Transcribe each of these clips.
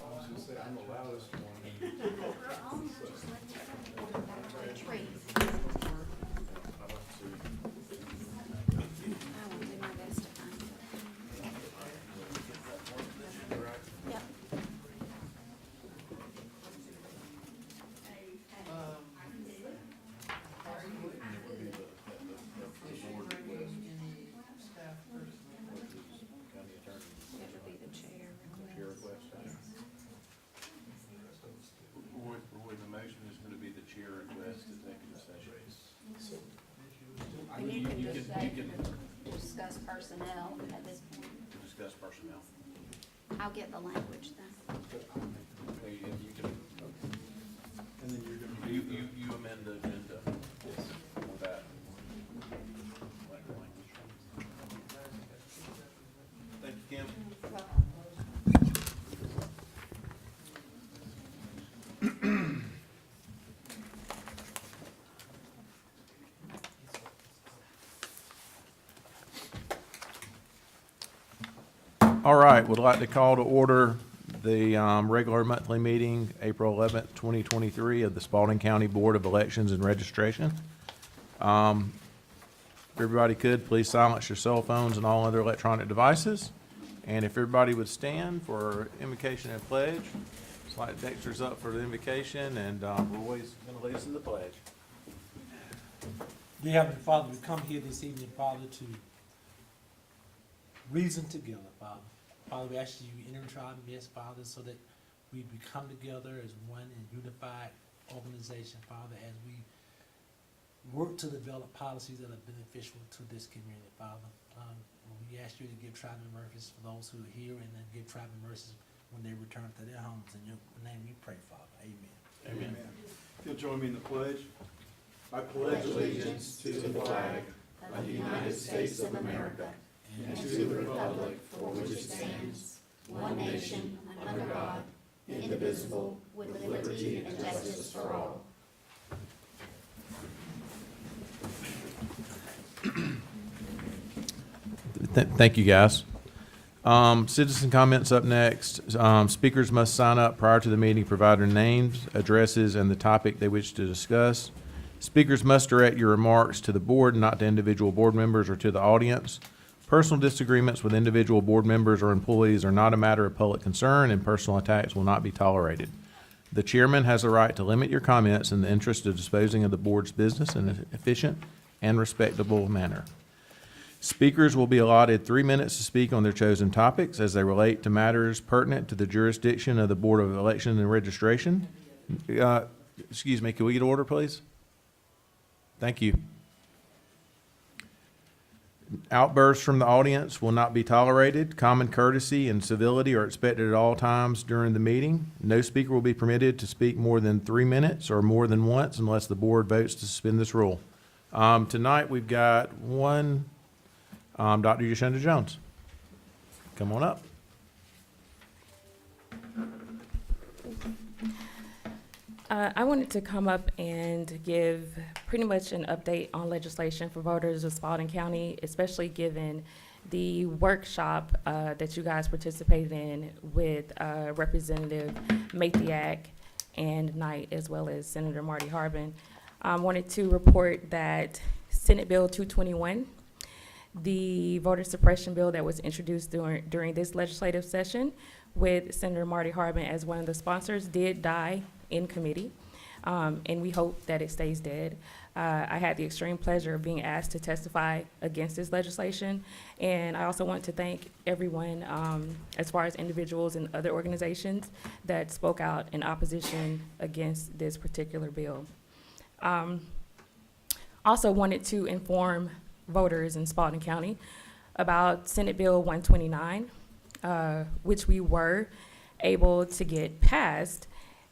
was gonna say, I'm the loudest one. We're almost just letting the trees. I will do my best to find it. Yep. It would be the chair. Roy, the motion is going to be the chair request executive session. We need to You can discuss personnel at this point. discuss personnel. I'll get the language then. You can, And then you're gonna. you amend the agenda for that. Thank you, Kim. All right, would like to call to order the regular monthly meeting, April 11th, 2023, of the Spalding County Board of Elections and Registration. If everybody could, please silence your cell phones and all other electronic devices. And if everybody would stand for invocation and pledge. Slide Dexter's up for the invocation, and Roy's going to lead us in the pledge. Dear Heavenly Father, we come here this evening, Father, to reason together, Father. Father, we ask you to enter into our midst, Father, so that we come together as one and unified organization, Father, as we work to develop policies that are beneficial to this community, Father. We ask you to give traveling mercies for those who are here, and then give traveling mercies when they return to their homes. In your name we pray, Father. Amen. Amen. If you'll join me in the pledge. I pledge allegiance to the flag of the United States of America and to the republic for which it stands, one nation, under God, indivisible, with liberty and justice for all. Thank you, guys. Citizen comments up next. Speakers must sign up prior to the meeting, provide their names, addresses, and the topic they wish to discuss. Speakers must direct your remarks to the board, not to individual board members or to the audience. Personal disagreements with individual board members or employees are not a matter of public concern, and personal attacks will not be tolerated. The chairman has the right to limit your comments in the interest of disposing of the board's business in an efficient and respectable manner. Speakers will be allotted 3 minutes to speak on their chosen topics as they relate to matters pertinent to the jurisdiction of the Board of Election and Registration. Excuse me, can we get order, please? Thank you. Outbursts from the audience will not be tolerated. Common courtesy and civility are expected at all times during the meeting. No speaker will be permitted to speak more than 3 minutes or more than once unless the board votes to suspend this rule. Tonight we've got one, Dr. Yashenda Jones. Come on up. I wanted to come up and give pretty much an update on legislation for voters of Spalding County, especially given the workshop that you guys participated in with Representative Mathiak and Knight, as well as Senator Marty Harbin. I wanted to report that Senate Bill 221, the voter suppression bill that was introduced during this legislative session with Senator Marty Harbin as one of the sponsors, did die in committee, and we hope that it stays dead. I had the extreme pleasure of being asked to testify against this legislation, and I also want to thank everyone, as far as individuals and other organizations that spoke out in opposition against this particular bill. Also wanted to inform voters in Spalding County about Senate Bill 129, which we were able to get passed.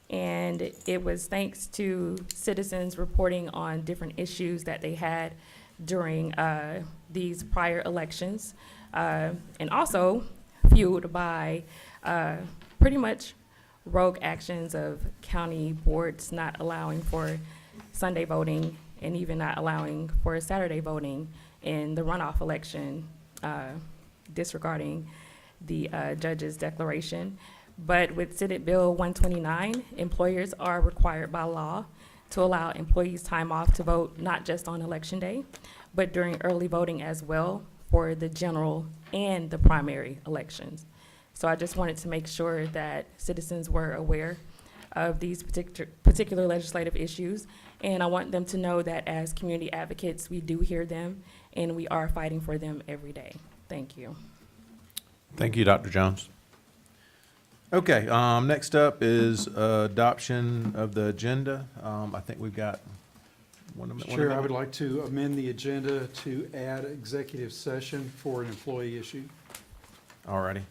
And it was thanks to citizens reporting on different issues that they had during these prior elections, and also fueled by pretty much rogue actions of county boards not allowing for Sunday voting and even not allowing for Saturday voting in the runoff election, disregarding the judge's declaration. But with Senate Bill 129, employers are required by law to allow employees time off to vote not just on Election Day, but during early voting as well for the general and the primary elections. So I just wanted to make sure that citizens were aware of these particular legislative issues. And I want them to know that as community advocates, we do hear them and we are fighting for them every day. Thank you. Thank you, Dr. Jones. Okay, next up is adoption of the agenda. I think we've got one Chair, I amendment. would like to amend the agenda to add executive session for an employee issue. Alrighty,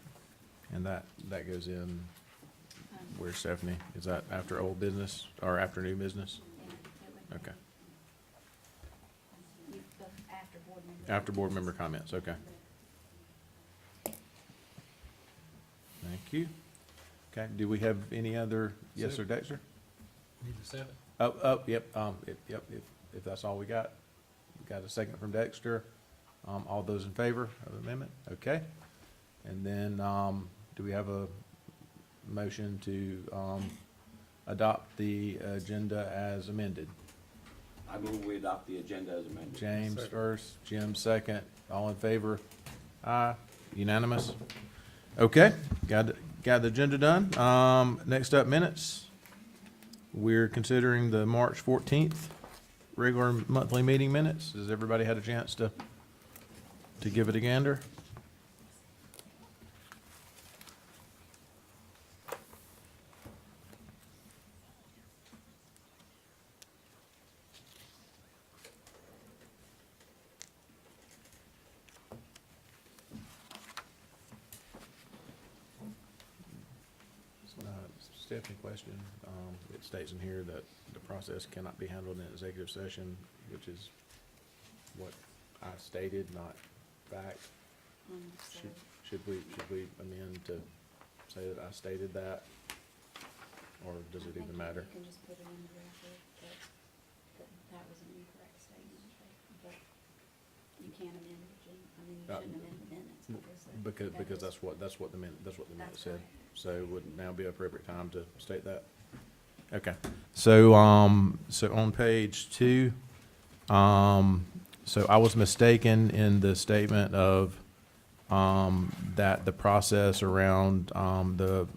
and that goes in, where's Stephanie? Is that after old business or after new business? Okay, After board member. after board member comments, okay. Thank you. Okay, do we have any other, yes, sir, Dexter? Need a second? Yep, if that's all we got. We got a second from Dexter. All those in favor of the amendment? Okay. And then, do we have a motion to, adopt the agenda as amended? I move we adopt the agenda as amended. James first, Jim second. All in favor? Aye. Unanimous? Okay, got the agenda done. Next up, minutes. We're considering the March 14th regular monthly meeting minutes. Has everybody had a chance to give it a gander? Stephanie, question. It states in here that the process cannot be handled in executive session, which is what I stated, not fact. Should we amend to say that I stated that? Or does it even matter? You can just put it in the record that was an incorrect statement, but you can't amend the agenda. I mean, you shouldn't amend the minutes. Because that's what the minute said. So would now be appropriate time to state that? Okay. So, so on page 2, so I was mistaken in the statement of, that the process around, the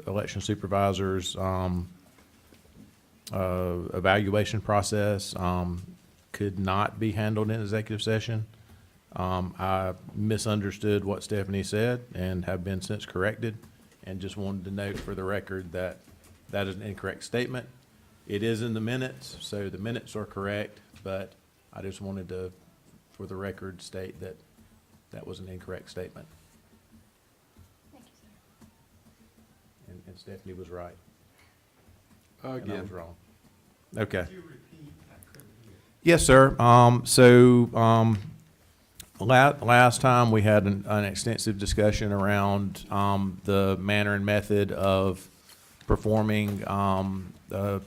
election supervisors, evaluation process, could not be handled in executive session. I misunderstood what Stephanie said and have been since corrected, and just wanted to note for the record that that is an incorrect statement. It is in the minutes, so the minutes are correct, but I just wanted to, for the record, state that that was an incorrect statement. Thank you, sir. And Stephanie was right. And I Again, was wrong. Okay. Yes, sir. Last time we had an extensive discussion around the manner and method of performing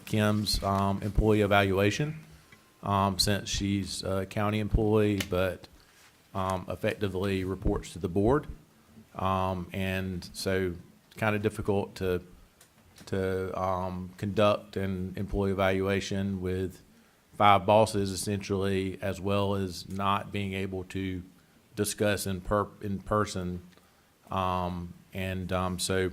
Kim's employee evaluation, since she's a county employee, but effectively reports to the board. And so kind of difficult to conduct an employee evaluation with 5 bosses essentially, as well as not being able to discuss in person. So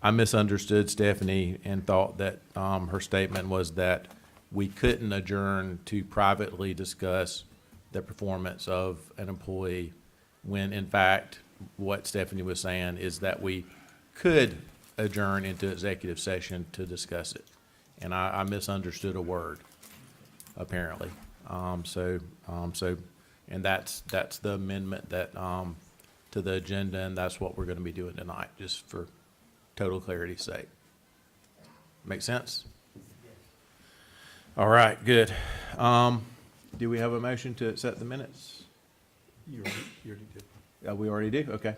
I misunderstood Stephanie and thought that her statement was that we couldn't adjourn to privately discuss the performance of an employee, when in fact what Stephanie was saying is that we could adjourn into executive session to discuss it. And I misunderstood a word, apparently. And that's the amendment that, to the agenda, and that's what we're gonna be doing tonight, just for total clarity's sake. Make sense? All right, good. Do we have a motion to accept the minutes? you already did. We already do? Okay,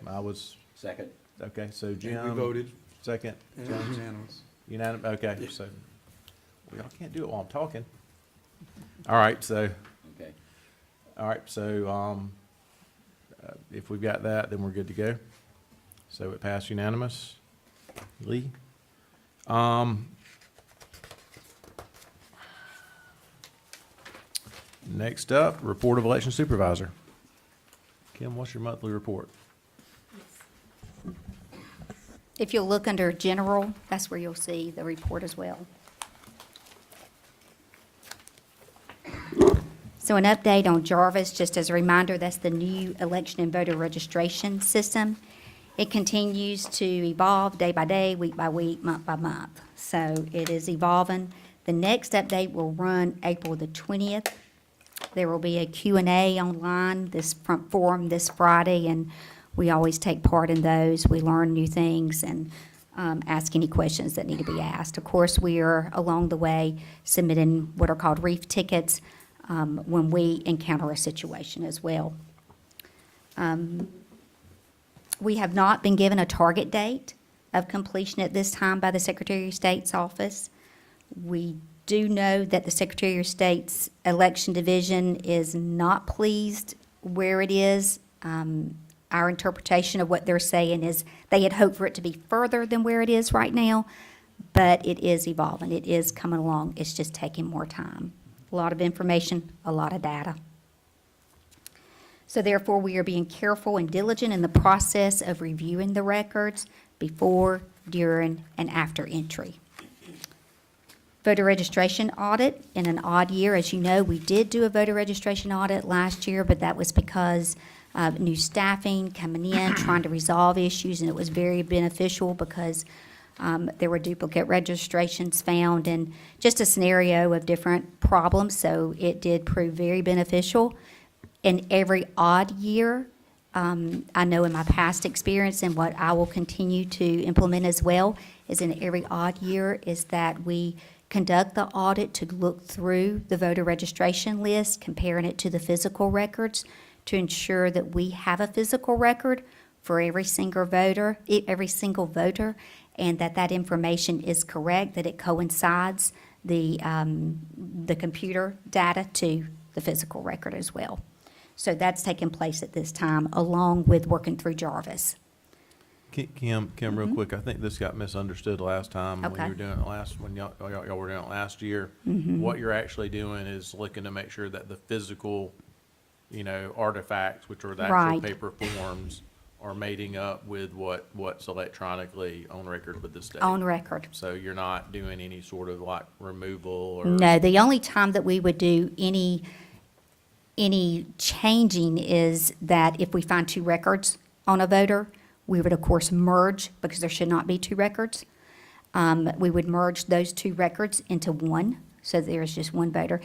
Second. okay, so And Jim. we voted, Second. and it was unanimous. Unanimous, okay, Yeah. so, well, y'all can't do it while I'm talking. All right, so, Okay. if we've got that, then we're good to go. So it passed unanimous. Lee? Next up, report of election supervisor. Kim, what's your monthly report? If you'll look under general, that's where you'll see the report as well. So an update on Jarvis, just as a reminder, that's the new election and voter registration system. It continues to evolve day by day, week by week, month by month. So it is evolving. The next update will run April the 20th. There will be a Q&A online, this front forum this Friday, and we always take part in those. We learn new things and ask any questions that need to be asked. Of course, we are along the way submitting what are called reef tickets when we encounter a situation as well. We have not been given a target date of completion at this time by the Secretary of State's office. We do know that the Secretary of State's election division is not pleased where it is. Our interpretation of what they're saying is they had hoped for it to be further than where it is right now, but it is evolving. It is coming along. It's just taking more time. A lot of information, a lot of data. So therefore, we are being careful and diligent in the process of reviewing the records before, during, and after entry. Voter registration audit in an odd year. As you know, we did do a voter registration audit last year, but that was because of new staffing coming in, trying to resolve issues, and it was very beneficial because there were duplicate registrations found and just a scenario of different problems, so it did prove very beneficial. In every odd year, I know in my past experience and what I will continue to implement as well is in every odd year is that we conduct the audit to look through the voter registration list, comparing it to the physical records to ensure that we have a physical record for every single voter, and that information is correct, that it coincides the computer data to the physical record as well. So that's taking place at this time, along with working through Jarvis. Kim, real quick, I think this got misunderstood last time when Okay. you were doing it when y'all were doing it last year. What you're actually doing is looking to make sure that the physical, artifacts, which are the actual Right. paper forms, are mating up with what's electronically on record with the state. On record. So you're not doing any sort of like removal or? No, the only time that we would do any changing is that if we find two records on a voter, we would of course merge, because there should not be two records. We would merge those two records into one, so there's just one voter.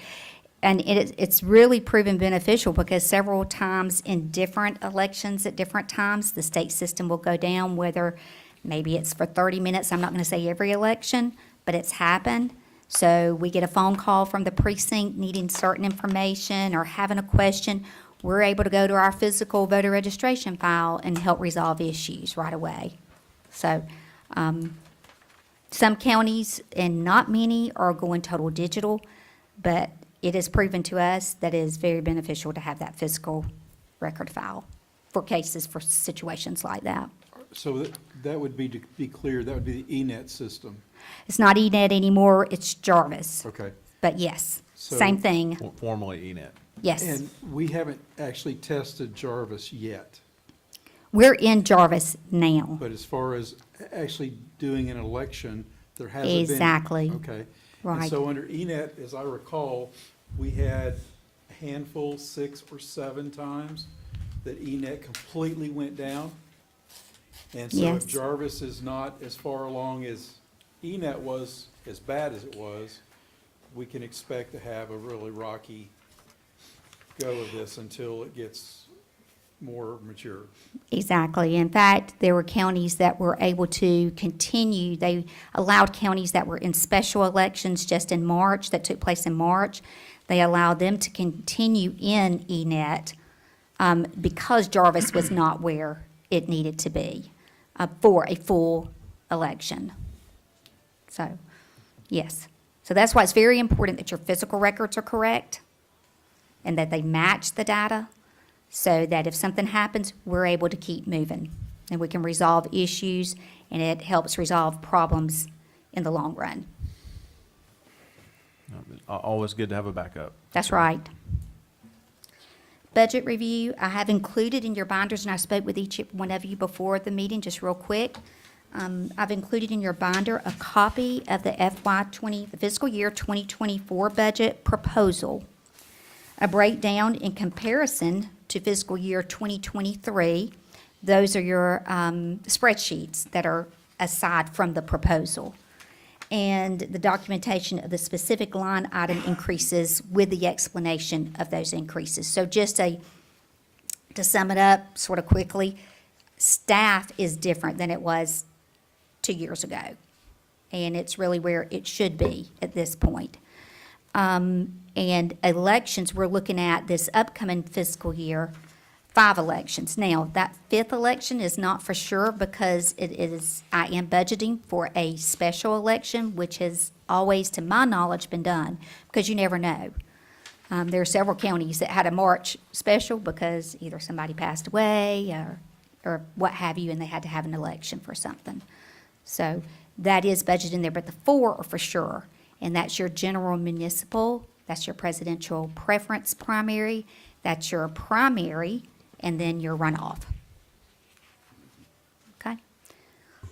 And it's really proven beneficial because several times in different elections at different times, the state system will go down, whether maybe it's for 30 minutes. I'm not going to say every election, but it's happened. So we get a phone call from the precinct needing certain information or having a question. We're able to go to our physical voter registration file and help resolve issues right away. So some counties, and not many, are going total digital, but it has proven to us that it is very beneficial to have that physical record file for situations like that. So that would be, to be clear, that would be the ENET system. It's not ENET anymore, it's Jarvis. Okay. But yes, So- same thing, Formerly ENET. yes. And we haven't actually tested Jarvis yet, We're in Jarvis now. but as far as actually doing an election, there hasn't been. Exactly. Okay. Right. And so under ENET, as I recall, we had a handful, 6 or 7 times that ENET completely went down. And so Yes. if Jarvis is not as far along as ENET was, as bad as it was, we can expect to have a really rocky go of this until it gets more mature. Exactly. In fact, there were counties that were able to continue. They allowed counties that were in special elections just in March, that took place in March. They allowed them to continue in ENET because Jarvis was not where it needed to be for a full election. So, yes. So that's why it's very important that your physical records are correct and that they match the data, so that if something happens, we're able to keep moving. and we can resolve issues, and it helps resolve problems in the long run. Always good to have a backup. That's right. Budget review, I have included in your binders, and I spoke with each one of you before the meeting, just real quick. I've included in your binder a copy of the the fiscal year 2024 budget proposal, a breakdown in comparison to fiscal year 2023. Those are your spreadsheets that are aside from the proposal, and the documentation of the specific line item increases with the explanation of those increases. So just to sum it up sort of quickly, staff is different than it was 2 years ago, and it's really where it should be at this point. And elections, we're looking at this upcoming fiscal year, 5 elections. Now, that 5th election is not for sure because I am budgeting for a special election, which has always, to my knowledge, been done, because you never know. There are several counties that had a March special because either somebody passed away or what have you, and they had to have an election for something. So that is budgeted in there, but the 4 are for sure, and that's your general municipal, that's your presidential preference primary, that's your primary, and then your runoff. Okay?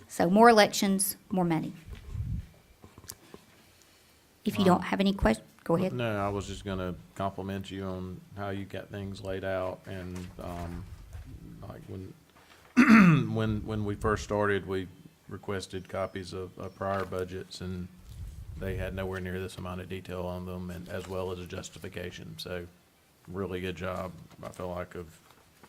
So more elections, more money. If you don't have any questions, go ahead. No, I was just gonna compliment you on how you got things laid out, and, like when we first started, we requested copies of prior budgets, and they had nowhere near this amount of detail on them, and as well as a justification, so really good job, I feel like, of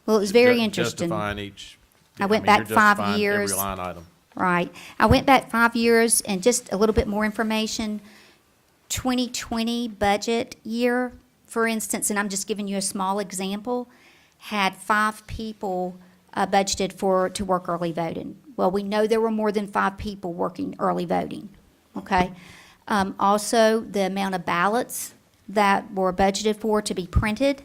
Well, it was very interesting. justifying each. I went mean, back you're 5 justifying years. every line item. Right. I went back 5 years, and just a little bit more information. 2020 budget year, for instance, and I'm just giving you a small example, had 5 people budgeted to work early voting. Well, we know there were more than 5 people working early voting, okay? Also, the amount of ballots that were budgeted for to be printed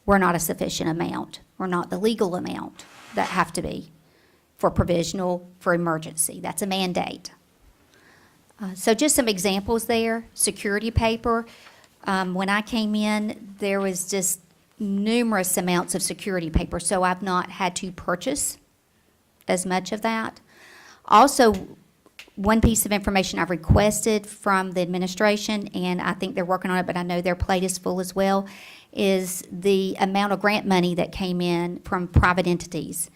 were not a sufficient amount, or not the legal amount that have to be for provisional, for emergency. That's a mandate. So just some examples there. Security paper. When I came in, there was just numerous amounts of security paper, so I've not had to purchase as much of that. Also, one piece of information I've requested from the administration, and I think they're working on it, but I know their plate is full as well, is the amount of grant money that came in from private entities.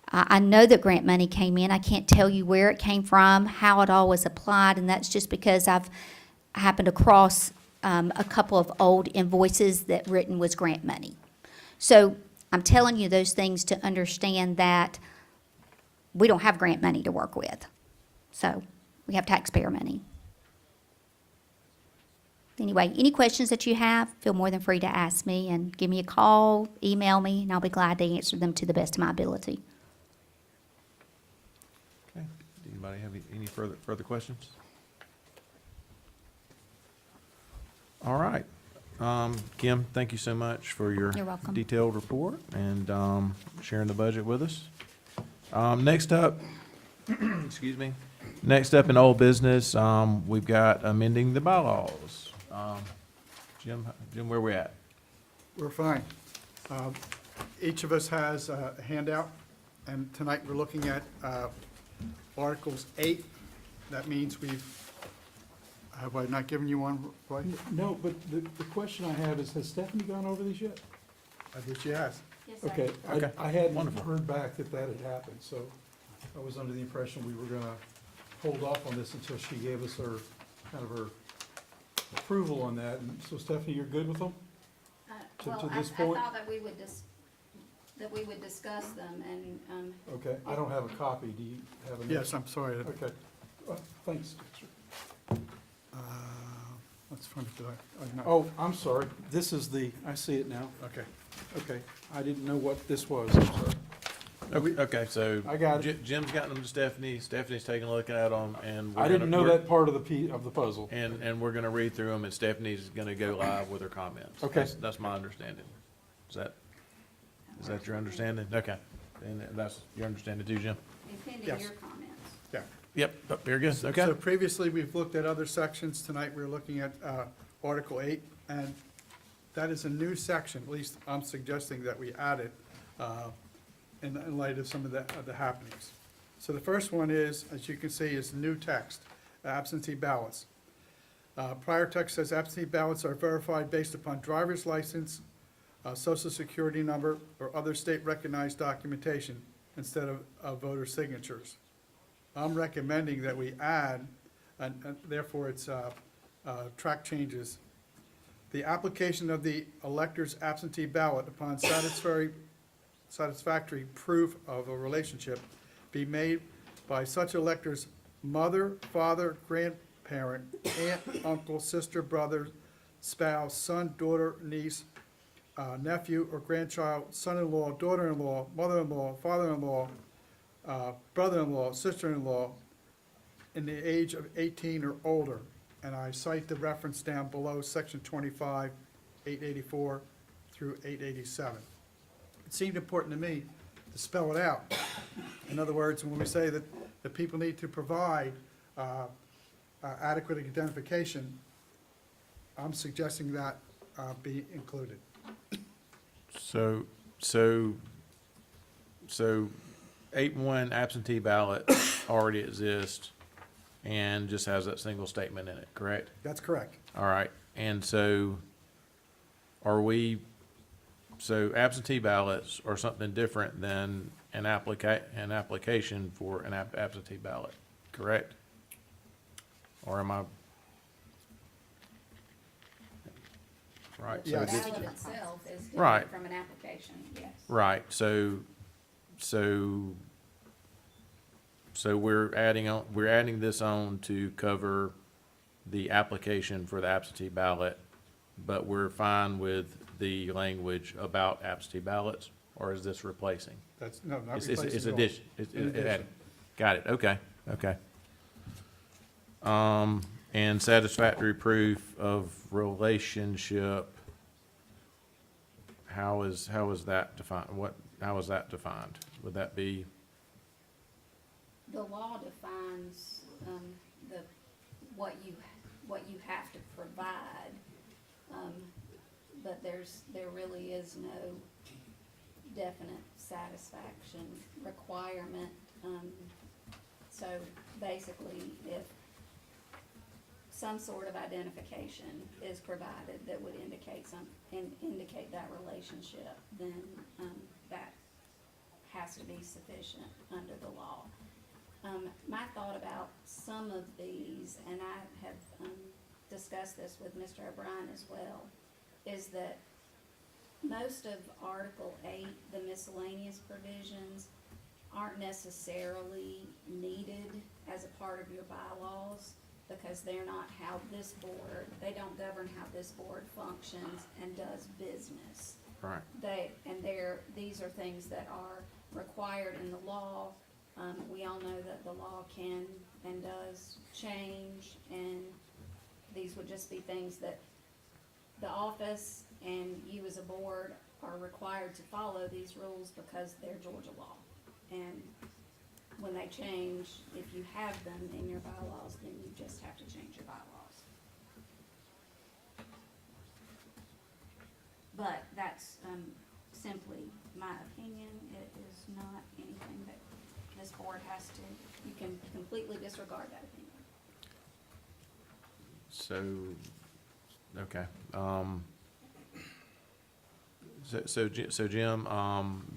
I know that grant money came in. I can't tell you where it came from, how it all was applied, and that's just because I've happened across a couple of old invoices that written was grant money. So I'm telling you those things to understand that we don't have grant money to work with. So we have taxpayer money. Anyway, any questions that you have, feel more than free to ask me, and give me a call, email me, and I'll be glad to answer them to the best of my ability. Okay. Anybody have any further questions? All right. Kim, thank you so much for your You're welcome. detailed report and sharing the budget with us. Next up, excuse me. Next up in old business, we've got amending the bylaws. Jim, where we at? We're fine. Each of us has a handout, and tonight we're looking at Articles 8. That means have I not given you one, Roy? No, but the question I have is, has Stephanie gone over these yet? I think she has. Yes, sir. Okay, Okay, I hadn't wonderful. heard back that had happened, so I was under the impression we were gonna hold off on this until she gave us her, kind of her approval on that. And so Stephanie, you're good with them? To Well, I this point? thought that we would discuss them, and, Okay, I don't have a copy. Do you have a? Yes, I'm sorry. Okay, thanks. That's funny, I'm not- Oh, I'm sorry. This is I see it now. Okay. Okay, I didn't know what this was, I'm sorry. Okay, so. I got it. Jim's gotten them to Stephanie. Stephanie's taking a look at them, and. I didn't know that part of the puzzle. And we're gonna read through them, and Stephanie's gonna go live with her comments. Okay. That's my understanding. Is that your understanding? Okay. And that's, you understand it too, Jim? And pending Yes. your comments. Yeah. Yep, very good, okay. So previously, we've looked at other sections. Tonight, we're looking at Article 8, and that is a new section. At least I'm suggesting that we add it in light of some of the happenings. So the first one is, as you can see, is new text, absentee ballots. Prior text says absentee ballots are verified based upon driver's license, social security number, or other state-recognized documentation instead of voter signatures. I'm recommending that we add, and therefore it's track changes. The application of the elector's absentee ballot upon satisfactory proof of a relationship be made by such elector's mother, father, grandparent, aunt, uncle, sister, brother, spouse, son, daughter, niece, nephew or grandchild, son-in-law, daughter-in-law, mother-in-law, father-in-law, brother-in-law, sister-in-law, in the age of 18 or older. And I cite the reference down below, section 25, 884 through 887. It seemed important to me to spell it out. In other words, when we say that people need to provide adequate identification, I'm suggesting that be included. So 8-1 absentee ballot already exists and just has that single statement in it, correct? That's correct. All right, and so so absentee ballots are something different than an application for an absentee ballot, correct? Or am I? Right. The Yes. ballot itself is Right. different from an application, yes. Right, so we're adding this on to cover the application for the absentee ballot, but we're fine with the language about absentee ballots, or is this replacing? That's, no, not It's replacing at all. addition, In addition. got it, okay. And satisfactory proof of relationship, how is that defined? How is that defined? Would that be, The law defines, what you have to provide, but there really is no definite satisfaction requirement. So basically, if some sort of identification is provided that would indicate indicate that relationship, then, that has to be sufficient under the law. My thought about some of these, and I have, discussed this with Mr. O'Brien as well, is that most of Article 8, the miscellaneous provisions, aren't necessarily needed as a part of your bylaws, because they're not how this board, they don't govern how this board functions and does business. right, These are things that are required in the law. We all know that the law can and does change, and these would just be things that the office and you as a board are required to follow these rules because they're Georgia law. And when they change, if you have them in your bylaws, then you just have to change your bylaws. But that's, simply my opinion. It is not anything that this board has to, you can completely disregard that opinion. so, okay. So Jim,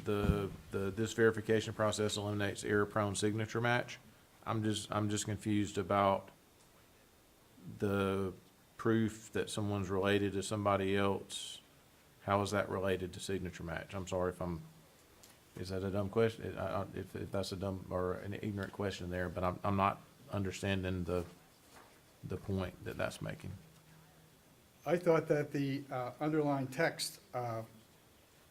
this verification process eliminates error-prone signature match. I'm just confused about the proof that someone's related to somebody else. How is that related to signature match? I'm sorry if is that a dumb question? If that's a dumb or an ignorant question there, but I'm not understanding the point that that's making. I thought that the underlying text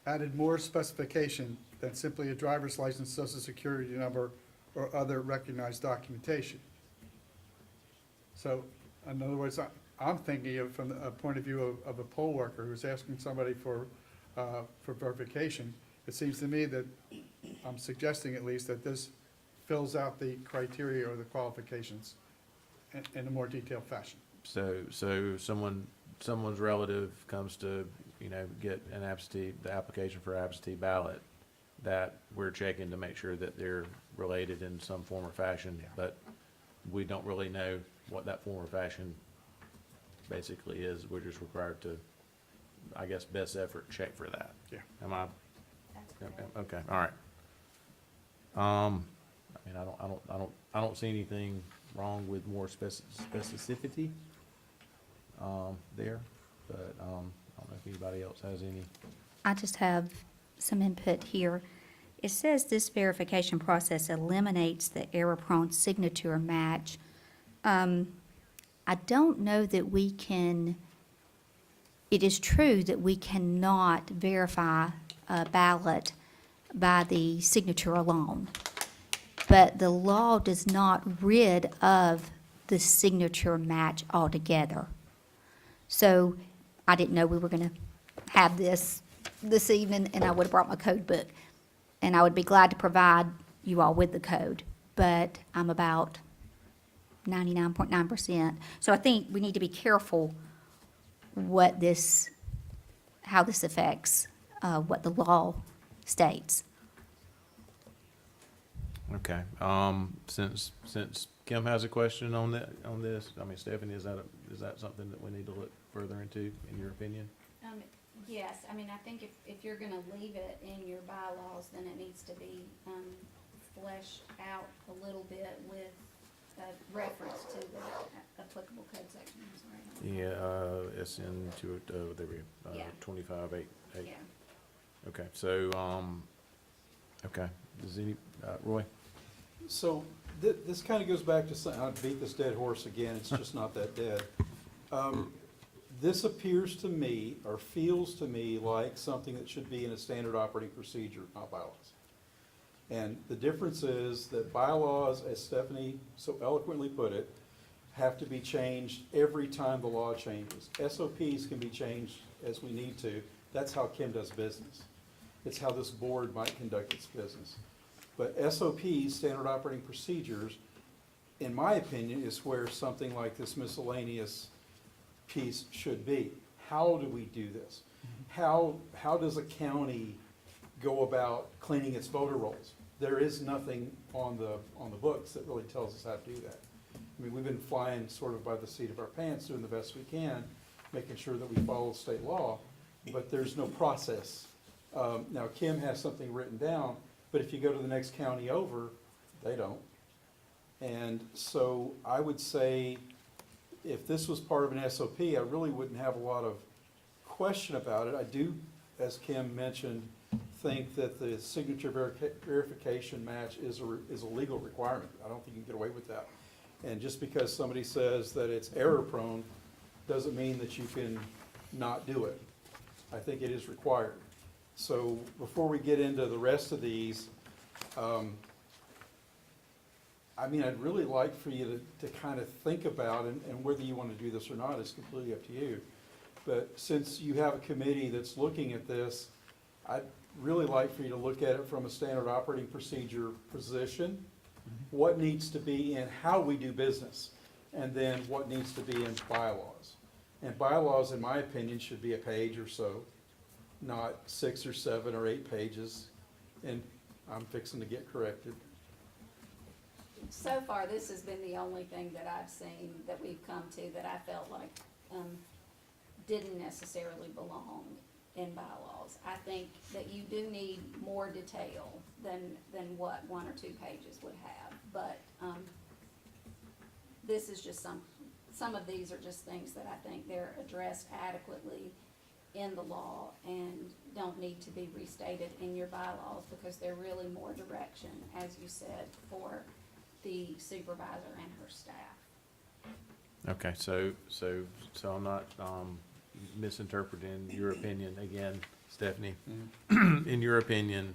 added more specification than simply a driver's license, social security number, or other recognized documentation. So, in other words, I'm thinking of from a point of view of a poll worker who's asking somebody for verification. It seems to me that I'm suggesting at least that this fills out the criteria or the qualifications in a more detailed fashion. So someone's relative comes to, get the application for absentee ballot, that we're checking to make sure that they're related in some form or fashion, Yeah. but we don't really know what that form or fashion basically is. We're just required to, I guess, best effort check for that. Yeah. Am I? That's correct. Okay, all right. I mean, I don't see anything wrong with more specificity, there, but, I don't know if anybody else has any. I just have some input here. It says this verification process eliminates the error-prone signature match. I don't know that we can, it is true that we cannot verify a ballot by the signature alone, but the law does not rid of the signature match altogether. So I didn't know we were going to have this evening, and I would have brought my code book. And I would be glad to provide you all with the code, but I'm about 99.9%. So I think we need to be careful how this affects what the law states. Okay, since Kim has a question on this, I mean, Stephanie, is that something that we need to look further into, in your opinion? Yes, I mean, I think if you're gonna leave it in your bylaws, then it needs to be, fleshed out a little bit with a reference to the applicable code section, I'm sorry. Yeah, it's into it, there we go, Yeah. 25.8. Yeah. Okay, so, okay, does Roy? So this kind of goes back to something, I'd beat this dead horse again, it's just not that dead. This appears to me, or feels to me, like something that should be in a standard operating procedure, not bylaws. And the difference is that bylaws, as Stephanie so eloquently put it, have to be changed every time the law changes. SOPs can be changed as we need to. That's how Kim does business. It's how this board might conduct its business. But SOPs, standard operating procedures, in my opinion, is where something like this miscellaneous piece should be. How do we do this? How does a county go about cleaning its voter rolls? There is nothing on the books that really tells us how to do that. I mean, we've been flying sort of by the seat of our pants, doing the best we can, making sure that we follow state law, but there's no process. Now, Kim has something written down, but if you go to the next county over, they don't. And so I would say, if this was part of an SOP, I really wouldn't have a lot of question about it. I do, as Kim mentioned, think that the signature verification match is a legal requirement. I don't think you can get away with that. And just because somebody says that it's error-prone, doesn't mean that you can not do it. I think it is required. So before we get into the rest of these, I mean, I'd really like for you to kind of think about, and whether you want to do this or not is completely up to you. But since you have a committee that's looking at this, I'd really like for you to look at it from a standard operating procedure position. What needs to be in how we do business, and then what needs to be in bylaws. And bylaws, in my opinion, should be a page or so, not 6 or 7 or 8 pages. And I'm fixing to get corrected. So far, this has been the only thing that I've seen that we've come to that I felt like, didn't necessarily belong in bylaws. I think that you do need more detail than what 1 or 2 pages would have, but, this is just some of these are just things that I think they're addressed adequately in the law and don't need to be restated in your bylaws because they're really more direction, as you said, for the supervisor and her staff. Okay, so I'm not, misinterpreting your opinion again, Stephanie. In your opinion,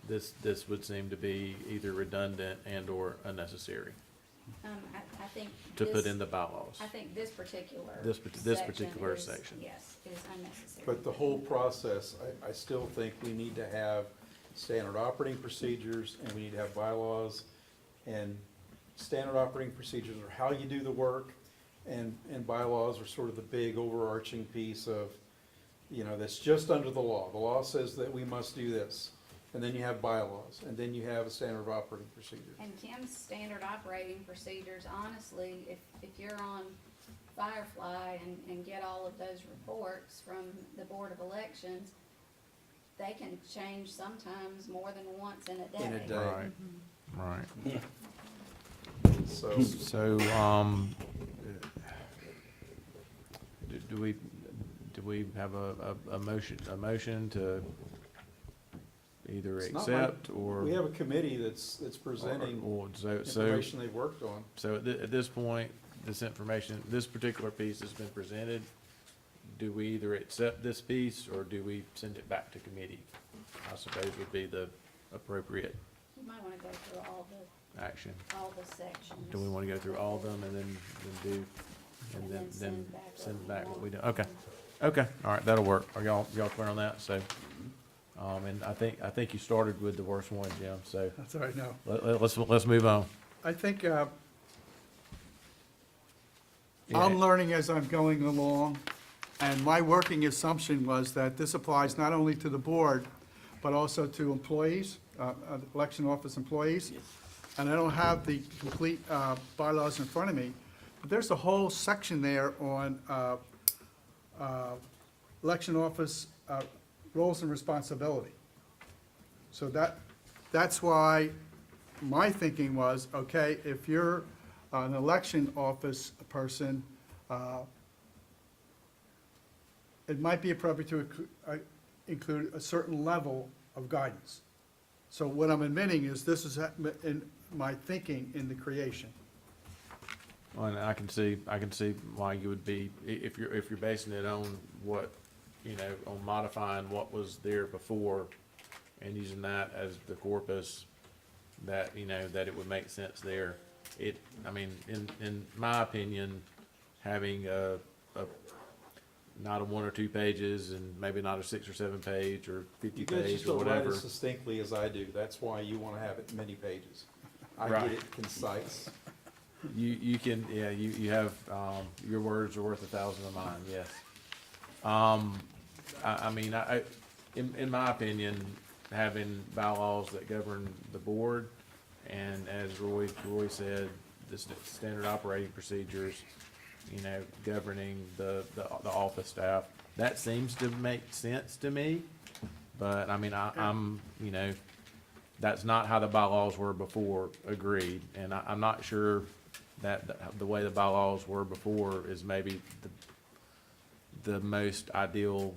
this would seem to be either redundant and or unnecessary I think to put this- in the bylaws. I think this particular This particular is- section. Yes, is unnecessary. But the whole process, I still think we need to have standard operating procedures, and we need to have bylaws. And standard operating procedures are how you do the work, and bylaws are sort of the big overarching piece of, you know, that's just under the law. The law says that we must do this. And then you have bylaws, and then you have a standard operating procedure. And Kim's standard operating procedures, honestly, if you're on Firefly and get all of those reports from the Board of Elections, they can change sometimes more than once in a day. In a day. Right, right. So, So, do we have a motion to either It's not like- accept or? we have a committee that's presenting or- so information they've worked on. at this point, this information, this particular piece has been presented. Do we either accept this piece or do we send it back to committee? I suppose would be the appropriate You might wanna go through action. all the sections. Do we want to go through all of them and then do, and And then then send back what we do? Okay, okay, all right, that'll work. Are y'all clear on that? So, and I think you started with the worst one, Jim, so That's all right now. let's move on. I think Yeah. I'm learning as I'm going along, and my working assumption was that this applies not only to the board, but also to employees, election office employees. And I don't have the complete bylaws in front of me, but there's a whole section there on election office roles and responsibility. So that's why my thinking was, okay, if you're an election office person, it might be appropriate to include a certain level of guidance. So what I'm admitting is this is in my thinking in the creation. Well, and I can see why you would be, if you're basing it on what, you know, on modifying what was there before and using that as the corpus, that, you know, that it would make sense there. I mean, in my opinion, having not a 1 or 2 pages and maybe not a 6 or 7 page or 50 You guys page just or don't write whatever. as succinctly as I do. That's why you wanna have it many pages. I Right. get it concise. You can, yeah, you have, your words are worth 1,000 of mine, yes. I mean, in my opinion, having bylaws that govern the board, and as Roy said, the standard operating procedures, you know, governing the office staff, that seems to make sense to me. But, I mean, I'm, you know, that's not how the bylaws were before, agreed. And I'm not sure that the way the bylaws were before is maybe the most ideal.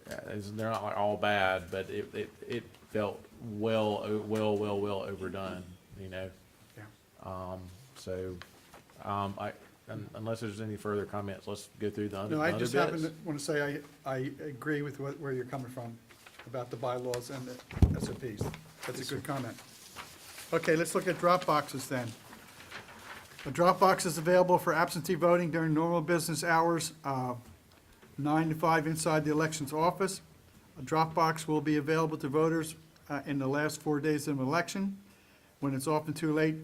They're not like all bad, but it felt well overdone, you know? Yeah. Unless there's any further comments, let's go through the other No, I bits. just happen to want to say I agree with where you're coming from about the bylaws and the SOPs. That's a good comment. Okay, let's look at drop boxes then. A drop box is available for absentee voting during normal business hours, 9 to 5 inside the elections office. A drop box will be available to voters in the last 4 days of an election, when it's often too late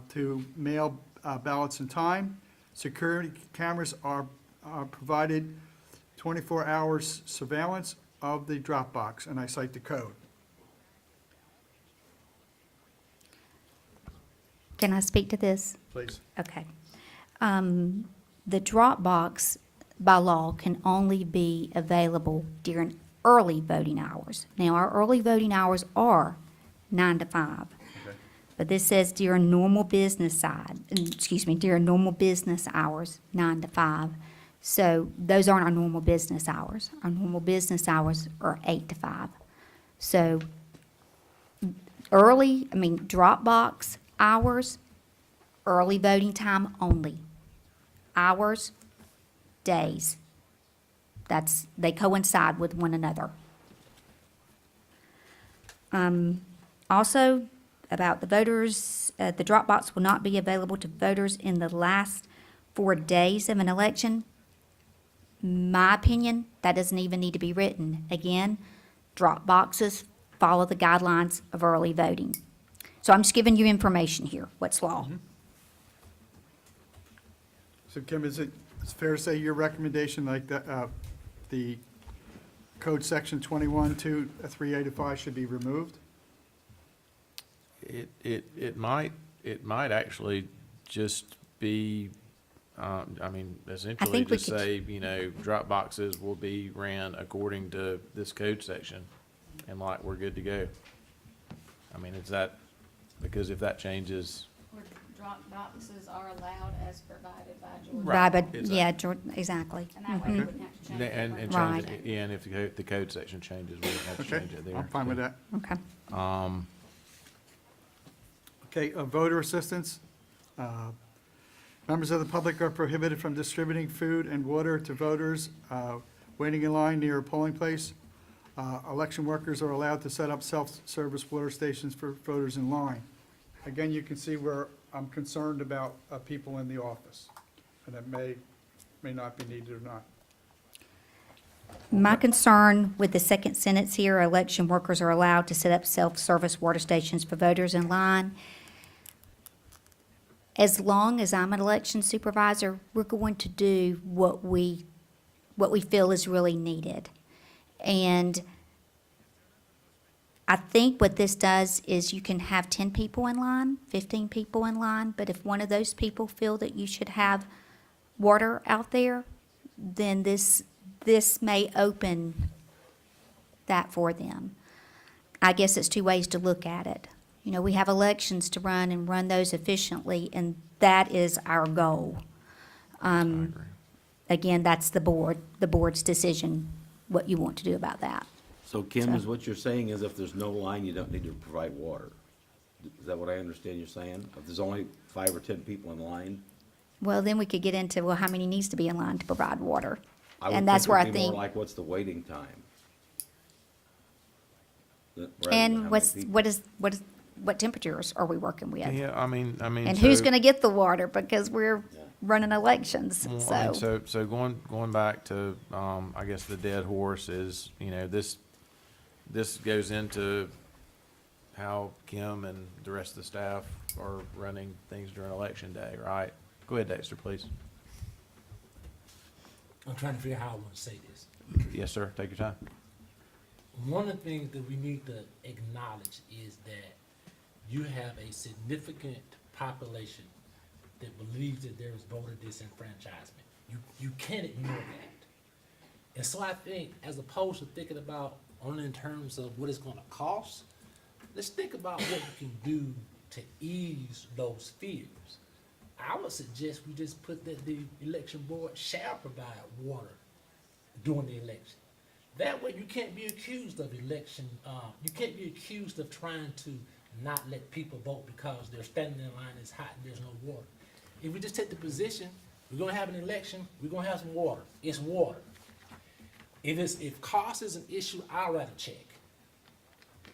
to mail ballots in time. Security cameras are provided 24 hours surveillance of the drop box, and I cite the code. Can I speak to this? Please. Okay. The drop box by law can only be available during early voting hours. Now, our early voting hours are 9 to 5. But this says during normal business during normal business hours, 9 to 5. So those aren't our normal business hours. Our normal business hours are 8 to 5. So drop box hours, early voting time only. Hours, days. They coincide with one another. Also, about the voters, the drop box will not be available to voters in the last 4 days of an election. My opinion, that doesn't even need to be written. Again, drop boxes, follow the guidelines of early voting. So I'm just giving you information here, what's law. So Kim, it's fair to say your recommendation, like the code section 21-2-385 should be removed? It might actually just be, I mean, essentially think we just could- say, you know, drop boxes will be ran according to this code section, and like, we're good to go. I mean, is that, because if that changes, Or drop boxes are allowed as provided by Georgia. Right. Right, but, exactly. yeah, And Exactly. that way you wouldn't have to change it. and for- change Right. it, yeah, and if the code section changes, we would have to Okay, change it there. I'm fine with that. Okay. Okay, voter assistance. Members of the public are prohibited from distributing food and water to voters waiting in line near a polling place. Election workers are allowed to set up self-service water stations for voters in line. Again, you can see where I'm concerned about people in the office, and it may not be needed or not. My concern with the second sentence here, election workers are allowed to set up self-service water stations for voters in line. As long as I'm an election supervisor, we're going to do what we feel is really needed. And I think what this does is you can have 10 people in line, 15 people in line, but if one of those people feel that you should have water out there, then this may open that for them. I guess it's two ways to look at it. You know, we have elections to run and run those efficiently, and that is our goal. I agree. Again, that's the board's decision, what you want to do about that. So Kim, is what you're saying is if there's no line, you don't need to provide water? Is that what I understand you're saying? If there's only 5 or 10 people in line? Well, then we could get into, well, how many needs to be in line to provide water? I would And that's where I it'd be more think, like, what's the waiting time? Rather than how and many people. what temperatures are we working with? Yeah, I mean. And who's so- gonna get the water, because we're Yeah. running elections, Well, I mean, so. so going back to, I guess the dead horse is, you know, this goes into how Kim and the rest of the staff are running things during election day, right? Go ahead, Dexter, please. I'm trying to figure out how I want to say this. Yes, sir, take your time. One of the things that we need to acknowledge is that you have a significant population that believes that there is voter disenfranchisement. You can't ignore that. And so I think, as opposed to thinking about only in terms of what it's gonna cost, let's think about what we can do to ease those fears. I would suggest we just put that the election board shall provide water during the election. That way you can't be accused of election, you can't be accused of trying to not let people vote because they're standing in line, it's hot and there's no water. If we just take the position, we're gonna have an election, we're gonna have some water, it's water. If cost is an issue, I'll write a check.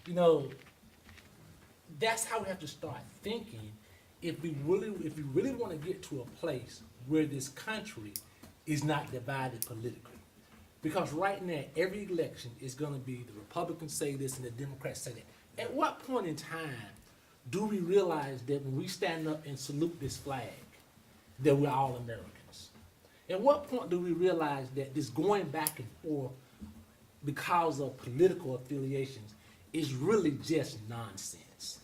You know, that's how we have to start thinking if we really wanna get to a place where this country is not divided politically. Because right now, every election is gonna be the Republicans say this and the Democrats say that. At what point in time do we realize that when we stand up and salute this flag, that we're all Americans? At what point do we realize that this going back and forth because of political affiliations is really just nonsense?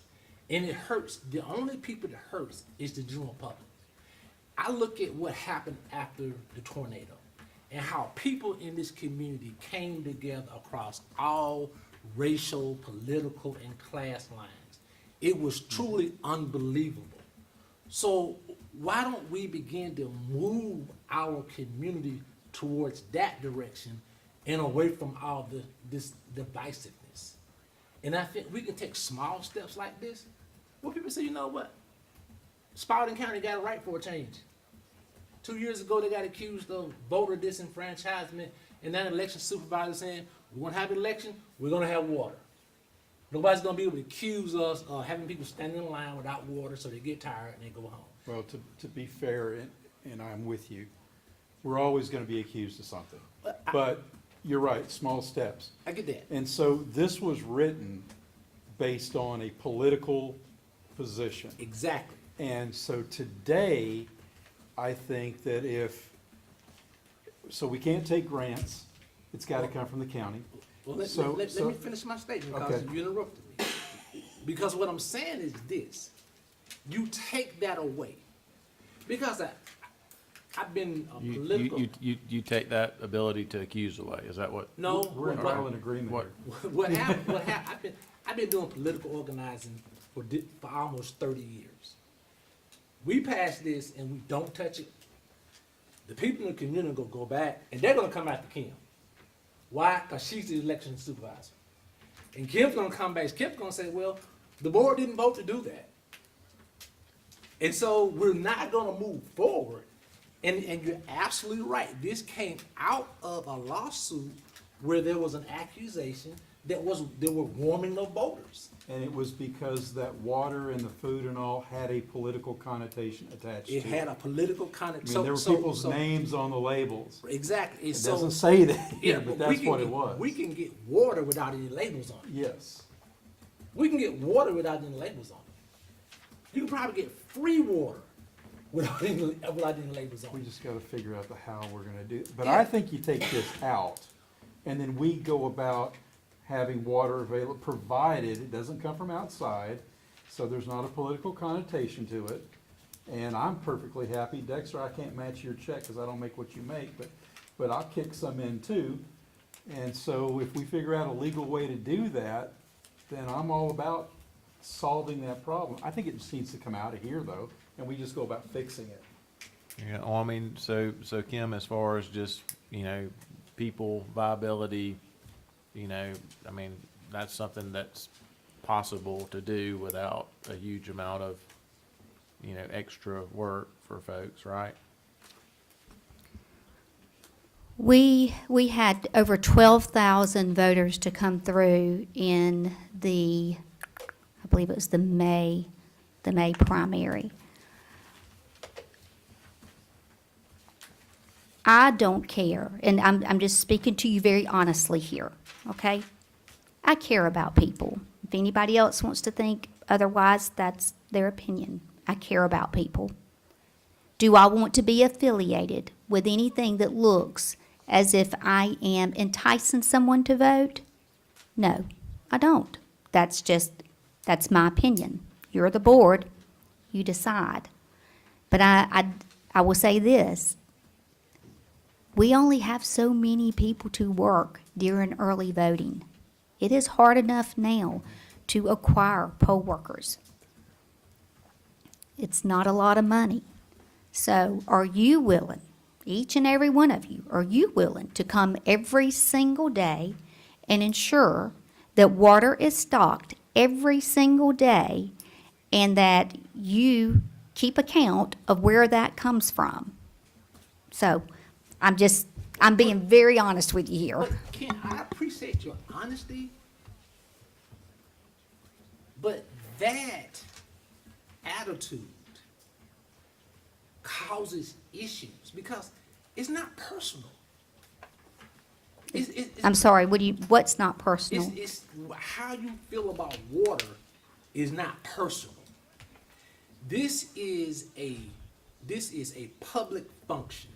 And it hurts, the only people that hurts is the general public. I look at what happened after the tornado and how people in this community came together across all racial, political, and class lines. It was truly unbelievable. So why don't we begin to move our community towards that direction and away from all this divisiveness? And I think we can take small steps like this. Well, people say, you know what? Spalding County got it right for a change. 2 years ago, they got accused of voter disenfranchisement, and now the election supervisor saying, we're gonna have an election, we're gonna have water. Nobody's gonna be able to accuse us of having people standing in line without water, so they get tired and they go home. Well, to be fair, and I'm with you, we're always gonna be accused of something. But you're right, small steps. I get that. And so this was written based on a political position. Exactly. And so today, I think that so we can't take grants, it's gotta come from the county. Well, let So- me so- finish my statement because Okay. you interrupted me. Because what I'm saying is this, you take that away. Because I've been a political. You take that ability to accuse away, is that what? No, We're in what- violent agreement What- here. what happened, I've been doing political organizing for almost 30 years. We pass this and we don't touch it. The people in the community gonna go back and they're gonna come after Kim. Why? Because she's the election supervisor. And Kim's gonna come back, Kim's gonna say, well, the board didn't vote to do that. And so we're not gonna move forward. And you're absolutely right. This came out of a lawsuit where there was an accusation that there were warming of voters. And it was because that water and the food and all had a political connotation attached to it. It had a political I connotation. mean, there were people's names on the labels. Exactly. It doesn't say that here, but that's what it was. We can get water without any labels on it. Yes. We can get water without any labels on it. You can probably get free water without any labels on We it. just gotta figure out the how we're gonna do it. But Yeah. I think you take this out, and then we go about having water available, provided it doesn't come from outside, so there's not a political connotation to it. And I'm perfectly happy, Dexter, I can't match your check, cause I don't make what you make, but I'll kick some in too. And so if we figure out a legal way to do that, then I'm all about solving that problem. I think it just needs to come out of here though, and we just go about fixing it. Yeah, well, I mean, so Kim, as far as just, people viability, I mean, that's something that's possible to do without a huge amount of, extra work for folks, right? We had over 12,000 voters to come through in I believe it was the May primary. I don't care, and I'm just speaking to you very honestly here, okay? I care about people. If anybody else wants to think otherwise, that's their opinion. I care about people. Do I want to be affiliated with anything that looks as if I am enticing someone to vote? No, I don't. That's my opinion. You're the board, you decide. But I will say this. We only have so many people to work during early voting. It is hard enough now to acquire poll workers. It's not a lot of money. So are you willing, each and every one of you, are you willing to come every single day and ensure that water is stocked every single day and that you keep account of where that comes from? So I'm being very honest with you here. But Ken, I appreciate your honesty, but that attitude causes issues because it's not personal. I'm sorry, what's not personal? It's how you feel about water is not personal. This is a public function.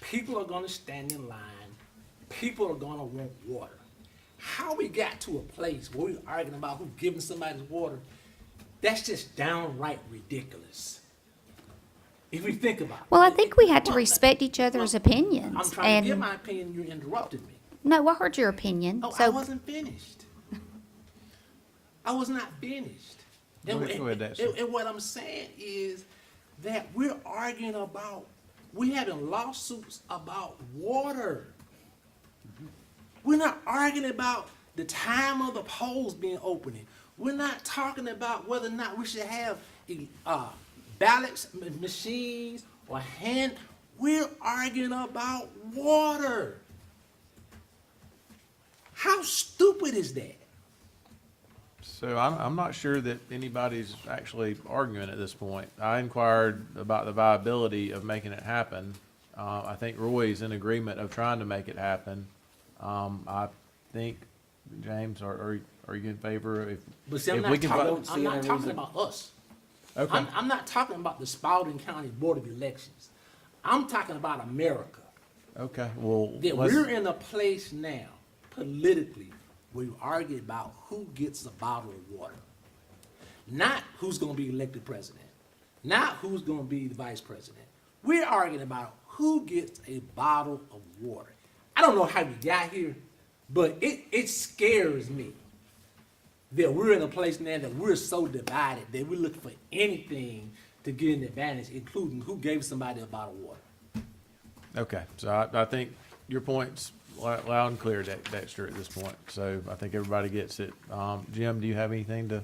People are gonna stand in line. People are gonna want water. How we got to a place where we're arguing about who's giving somebody water, that's just downright ridiculous. If we think about it. Well, I think we had to Well, respect each other's well, opinions. I'm trying to give And my opinion, you interrupted me. no, I heard your opinion. Oh, I So wasn't finished. I was not finished. Go ahead, Dexter. And what I'm saying is that we're arguing about, we're having lawsuits about water. We're not arguing about the time of the polls being opening. We're not talking about whether or not we should have ballots, machines, or hand. We're arguing about water. How stupid is that? So I'm not sure that anybody's actually arguing at this point. I inquired about the viability of making it happen, I think Roy's in agreement of trying to make it happen. I think, James, are you in favor if? But see, I'm if not we can talking, vote- I'm not talking about us. Okay, I'm not talking about the Spalding County Board of Elections. I'm talking about America. okay, well, That let's, we're in a place now, politically, where we argue about who gets a bottle of water. Not who's gonna be elected president, not who's gonna be the vice president. We're arguing about who gets a bottle of water. I don't know how we got here, but it scares me that we're in a place now that we're so divided that we look for anything to get an advantage, including who gave somebody a bottle of water. okay, so I think your point's loud and clear, Dexter, at this point, so I think everybody gets it. Jim, do you have anything to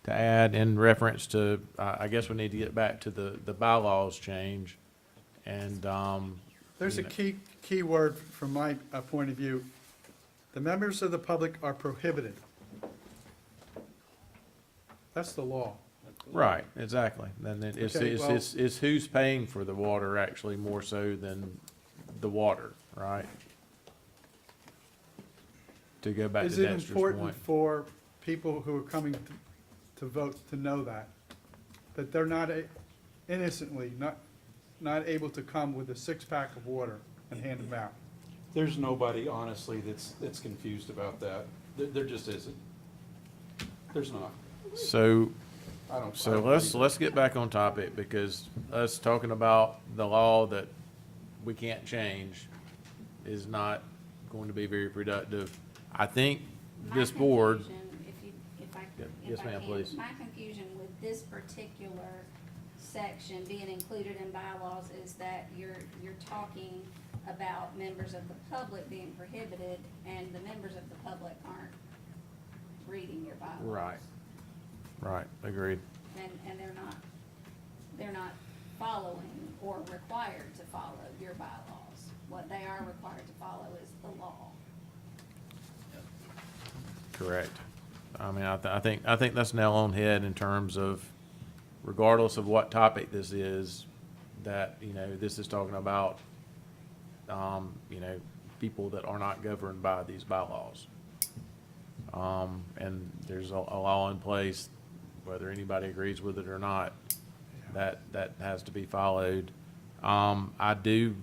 add in reference to, I guess we need to get back to the bylaws change, and, There's a key word from my point of view. The members of the public are prohibited. That's the law. right, exactly, then Okay, well- it's who's paying for the water actually more so than the water, right? To go back Is to it Dexter's important point. for people who are coming to vote to know that they're not innocently, not able to come with a six-pack of water and hand them out? There's nobody honestly that's confused about that. There just isn't. There's not. So, I don't. I So don't let's, believe it. let's get back on topic, because us talking about the law that we can't change is not going to be very productive. I think My this board, confusion, if I Yes, ma'am, can, please. my confusion with this particular section being included in bylaws is that you're talking about members of the public being prohibited, and the members of the public aren't reading your bylaws. right, agreed. And they're not following or required to follow your bylaws. What they are required to follow is the law. Correct. I mean, I think that's nail on head in terms of, regardless of what topic this is, that, this is talking about, people that are not governed by these bylaws. And there's a law in place, whether anybody agrees with it or not, that has to be followed. I do,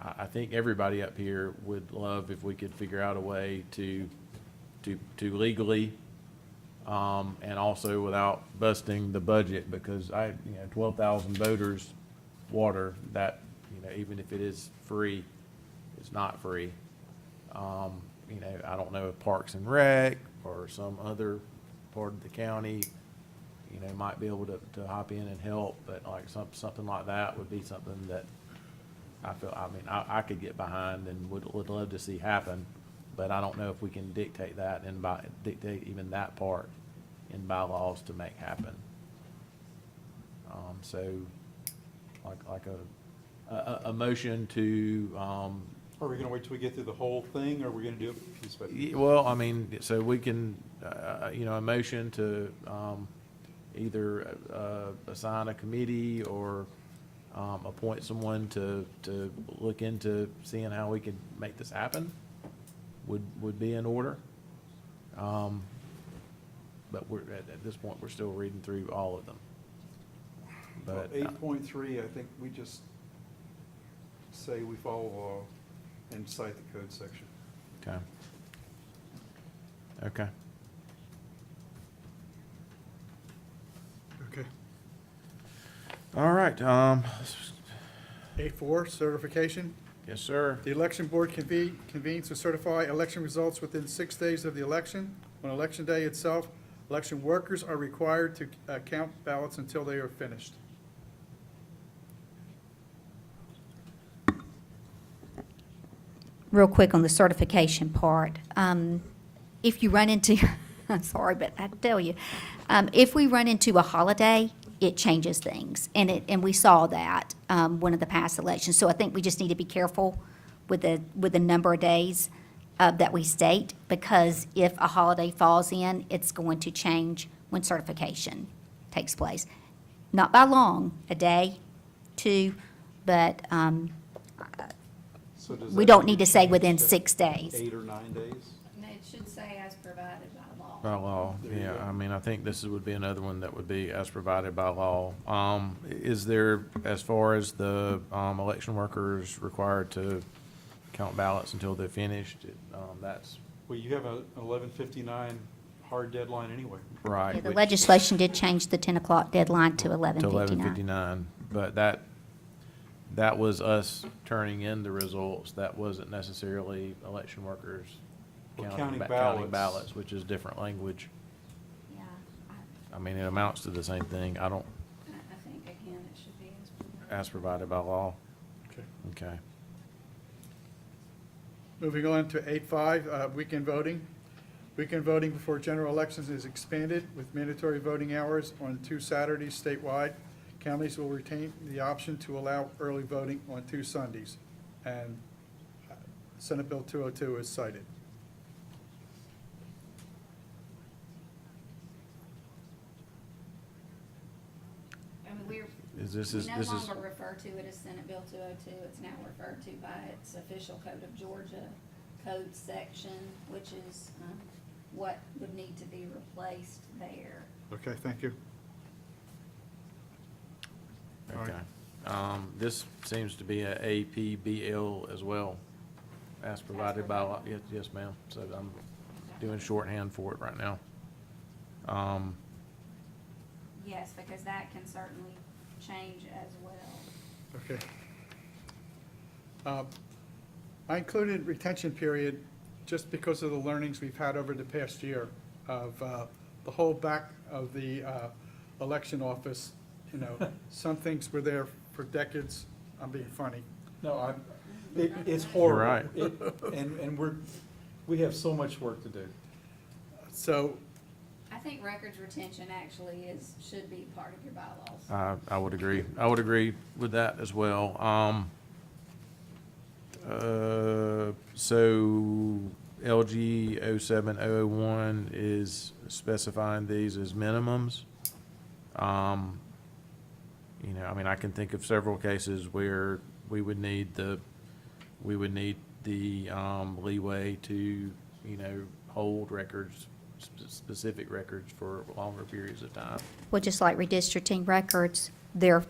I think everybody up here would love if we could figure out a way to legally, and also without busting the budget, because 12,000 voters, water, that, even if it is free, it's not free. I don't know if Parks and Rec or some other part of the county, might be able to hop in and help, but like something like that would be something that I could get behind and would love to see happen, but I don't know if we can dictate that and dictate even that part in bylaws to make happen. So, like a motion to, Are we gonna wait till we get through the whole thing, or are we gonna do it piece by piece? well, I mean, so we can, a motion to, either, assign a committee or, appoint someone to look into seeing how we could make this happen would be in order. But we're, at this point, we're still reading through all of them. But, 8.3, I think we just say we follow law and cite the code section. okay. Okay. Okay. All right, A4, certification. yes, sir. The election board convenes to certify election results within 6 days of the election. On election day itself, election workers are required to count ballots until they are finished. Real quick on the certification part. If you run into, I'm sorry, but I tell you, if we run into a holiday, it changes things. And we saw that, one of the past elections. So I think we just need to be careful with the number of days that we state, because if a holiday falls in, it's going to change when certification takes place. not by long, a day, 2, but, So does we that don't need need to say change within to 6 days. 8 or 9 days? And it should say as provided by law. By law, There you yeah, go. I mean, I think this would be another one that would be as provided by law. Is there, as far as the, election workers required to count ballots until they're finished, that's Well, you have a 11:59 hard deadline anyway. right. Yeah, the which- legislation did change the 10 o'clock deadline to To 11:59. 11:59, but that was us turning in the results. That wasn't necessarily election workers Well, counting counting counting ballots. ballots, which is different language. Yeah, I mean, it amounts to the same thing. I don't, I think, again, it should be as provided. as provided by law. Okay. Okay. Moving on to 8.5, weekend voting. Weekend voting before general elections is expanded with mandatory voting hours on 2 Saturdays statewide. Counties will retain the option to allow early voting on 2 Sundays. And Senate Bill 202 is cited. I mean, This we is, no this is, longer refer to it as Senate Bill 202. It's now referred to by its official Code of Georgia code section, which is what would need to be replaced there. Okay, thank you. All right. okay. This seems to be a APBL as well, as provided by law. Yes, yes, ma'am. So I'm doing shorthand for it right now. Yes, because that can certainly change as well. Okay. I included retention period just because of the learnings we've had over the past year of the whole back of the election office. You know, some things were there for decades. I'm being funny. No, it's horrible. right. And we have so much work to do. So, I think records retention actually should be part of your bylaws. I would agree. I would agree with that as well. So LG 07001 is specifying these as minimums. You know, I mean, I can think of several cases where we would need the leeway to, you know, hold records, specific records for longer periods of time. Well, just like redistricting records, they're,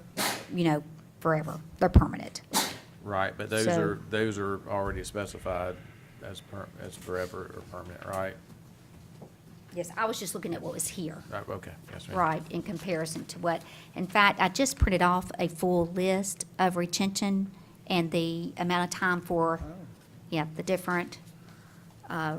you know, forever. They're permanent. Right, but So- those are already specified as forever or permanent, right? Yes, I was just looking at what was here. Right, okay, yes, ma'am. Right, in comparison to what, in fact, I just printed off a full list of retention and the amount of time for, yeah, the different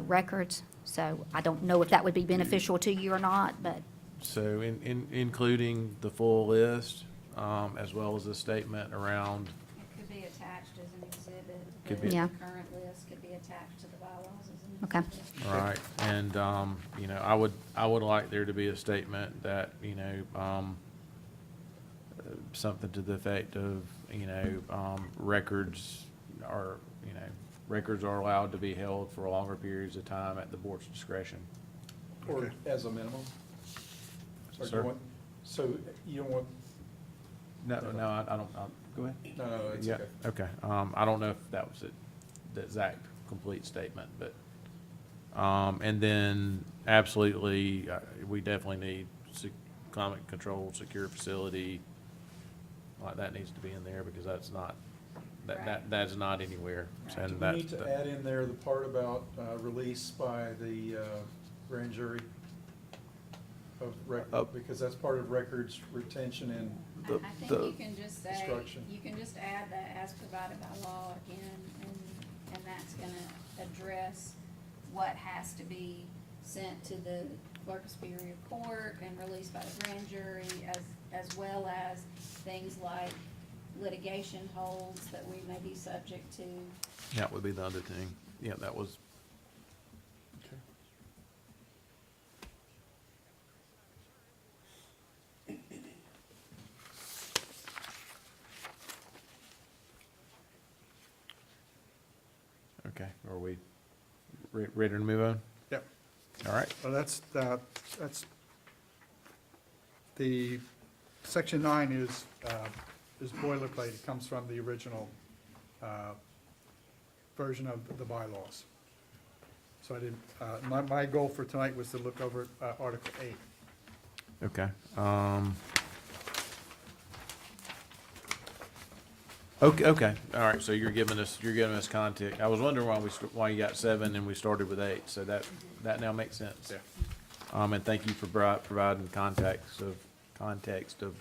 records. So I don't know if that would be beneficial to you or not, but, So including the full list, as well as the statement around, It could be attached as an exhibit. Could The be. Yeah. current list could be attached to the bylaws as an Okay. exhibit. right, and, you know, I would like there to be a statement that, you know, something to the effect of, you know, records are allowed to be held for longer periods of time at the board's discretion. Or Okay. as a minimum. Or do Sir? you want- So you don't want, No, I don't, go ahead. no, it's Yeah, okay. okay. I don't know if that was the exact complete statement, but, and then absolutely, we definitely need climate control, secure facility. Like that needs to be in there because that's not, that's not anywhere. Right. And Do we that- need to add in there the part about release by the grand jury of record, because that's part of records retention and, I think you can just say, Destruction. you can just add that as provided by law again, and that's gonna address what has to be sent to the clerk of superior court and released by the grand jury, as well as things like litigation holds that we may be subject to. That would be the other thing. Yeah, that was, okay. okay. Are we ready to move on? Yep. All right. Well, that's the Section 9 is boilerplate. It comes from the original version of the bylaws. So I didn't, my goal for tonight was to look over Article 8. Okay. Okay, all right, so you're giving us context. I was wondering why you got 7 and we started with 8, so that now makes sense. Yeah. And thank you for providing context of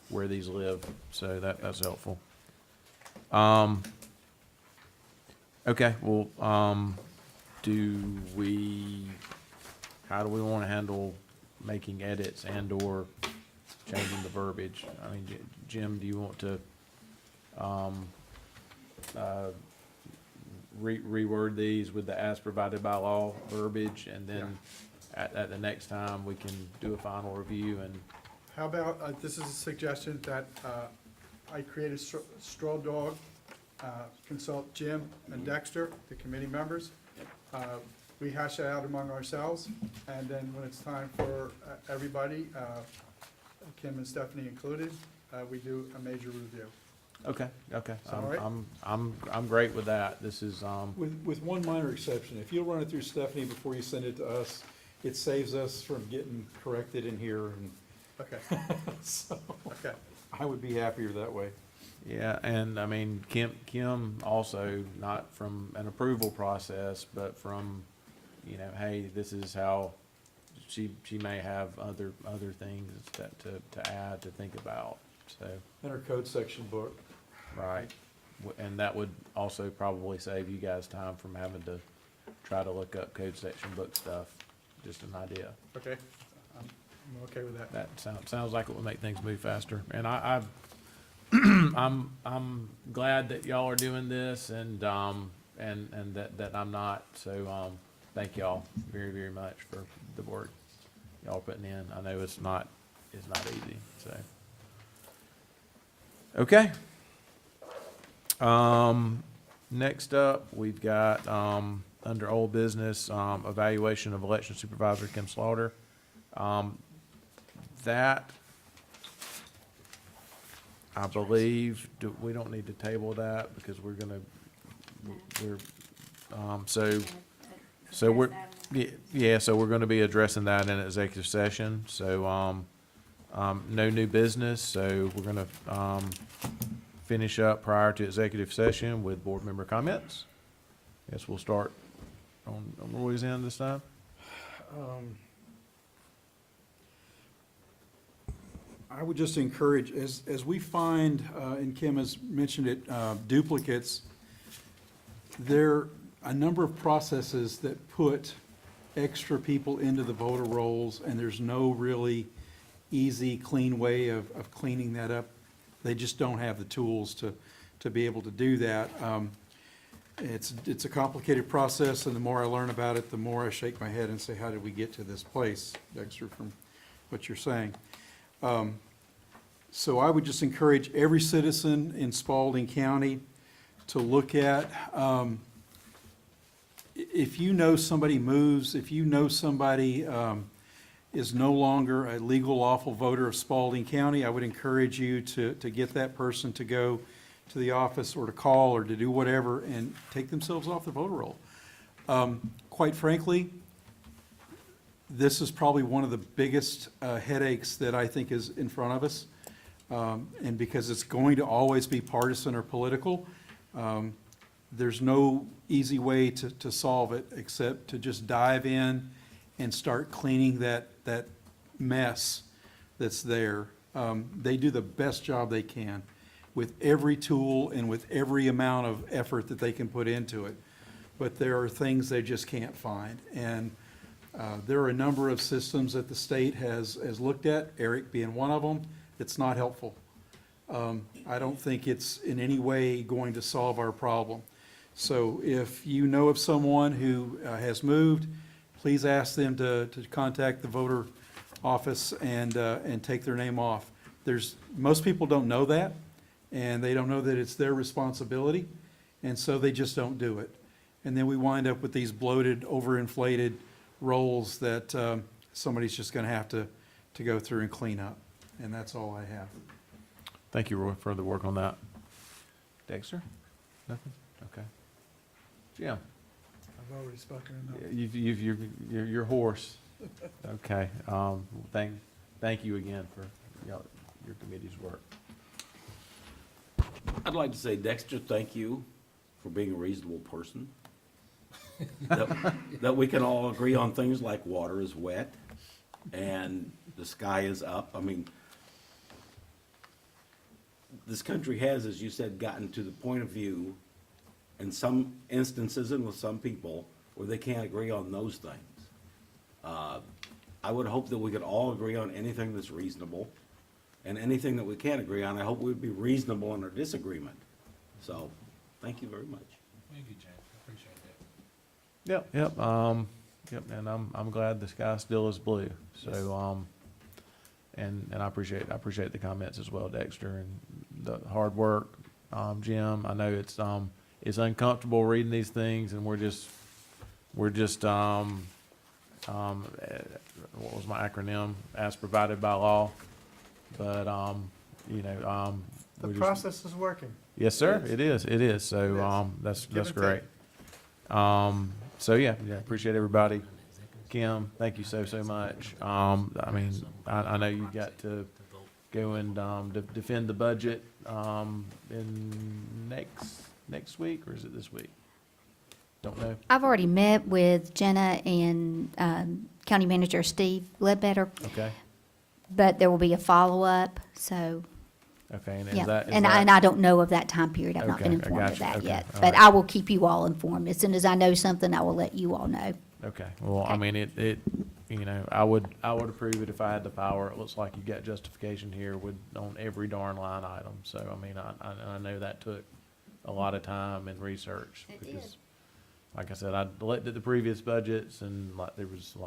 where these live, so that's helpful. Okay, well, how do we want to handle making edits and/or changing the verbiage? I mean, Jim, do you want to reword these with the as provided by law verbiage, and then at the next time, we can do a final review and, How about, this is a suggestion that I create a straw dog, consult Jim and Dexter, the committee members. We hash it out among ourselves, and then when it's time for everybody, Kim and Stephanie included, we do a major review. okay. All right. I'm great with that. This is, With one minor exception, if you'll run it through Stephanie before you send it to us, it saves us from getting corrected in here, and Okay, so okay. I would be happier that way. yeah, and I mean, Kim also, not from an approval process, but from, hey, this is how, she may have other things that to add, to think about, so, In our code section book, right. And that would also probably save you guys time from having to try to look up code section book stuff, just an idea. Okay, I'm okay with that. That sounds like it would make things move faster, and I'm glad that y'all are doing this, and that I'm not, so, thank y'all very, very much for the work y'all are putting in. I know it's not easy, so. Okay. Next up, we've got, under old business, evaluation of election supervisor Kim Slaughter. That, I believe, we don't need to table that because we're, so we're, yeah, so we're gonna be addressing that in executive session, so, no new business, so we're gonna, finish up prior to executive session with board member comments. Guess we'll start on Roy's end this time. I would just encourage, as we find, and Kim has mentioned it, duplicates, there are a number of processes that put extra people into the voter rolls, and there's no really easy, clean way of cleaning that up. They just don't have the tools to be able to do that. It's a complicated process, and the more I learn about it, the more I shake my head and say, how did we get to this place, Dexter, from what you're saying? So I would just encourage every citizen in Spalding County to look at, if you know somebody moves, if you know somebody is no longer a legal lawful voter of Spalding County, I would encourage you to get that person to go to the office or to call or to do whatever and take themselves off the voter roll. Quite frankly, this is probably one of the biggest headaches that I think is in front of us. And because it's going to always be partisan or political, there's no easy way to solve it except to just dive in and start cleaning that mess that's there. They do the best job they can with every tool and with every amount of effort that they can put into it. But there are things they just can't find. And there are a number of systems that the state has looked at, ERIC being one of them. It's not helpful. I don't think it's in any way going to solve our problem. So if you know of someone who has moved, please ask them to contact the voter office and take their name off. Most people don't know that, and they don't know that it's their responsibility, and so they just don't do it. And then we wind up with these bloated, overinflated rolls that somebody's just gonna have to go through and clean up. And that's all I have. Thank you, Roy, for the work on that. Dexter? Nothing? Okay. Jim? I've already spoken enough. You're hoarse. Okay, thank you again for your committee's work. I'd like to say, Dexter, thank you for being a reasonable person. That we can all agree on things like water is wet and the sky is up. I mean, this country has, as you said, gotten to the point of view in some instances and with some people where they can't agree on those things. I would hope that we could all agree on anything that's reasonable, and anything that we can't agree on, I hope we'd be reasonable in our disagreement. So, thank you very much. Thank you, James, I appreciate that. Yep, and I'm glad the sky still is blue, so, and I appreciate the comments as well, Dexter, and the hard work. Jim, I know it's uncomfortable reading these things, and we're just, what was my acronym? As provided by law, but, The we just- process is working. Yes, sir, it is, so, that's Give and great. So, yeah, appreciate everybody. Kim, thank you so much. I mean, I know you got to go and, defend the budget, in next week, or is it this week? Don't know. I've already met with Jenna and County Manager Steve Ledbetter, Okay, but there will be a follow-up, so, okay, and yeah. is that? And I don't know of that time period. I've not been Okay, I informed of gotcha. that Okay, yet. all But right. I will keep you all informed. As soon as I know something, I will let you all know. Okay, well, I Okay. mean, it, I would approve it if I had the power. It looks like you got justification here on every darn line item. So, I mean, I know that took a lot of time and research. It because, did. like I said, I looked at the previous budgets and there was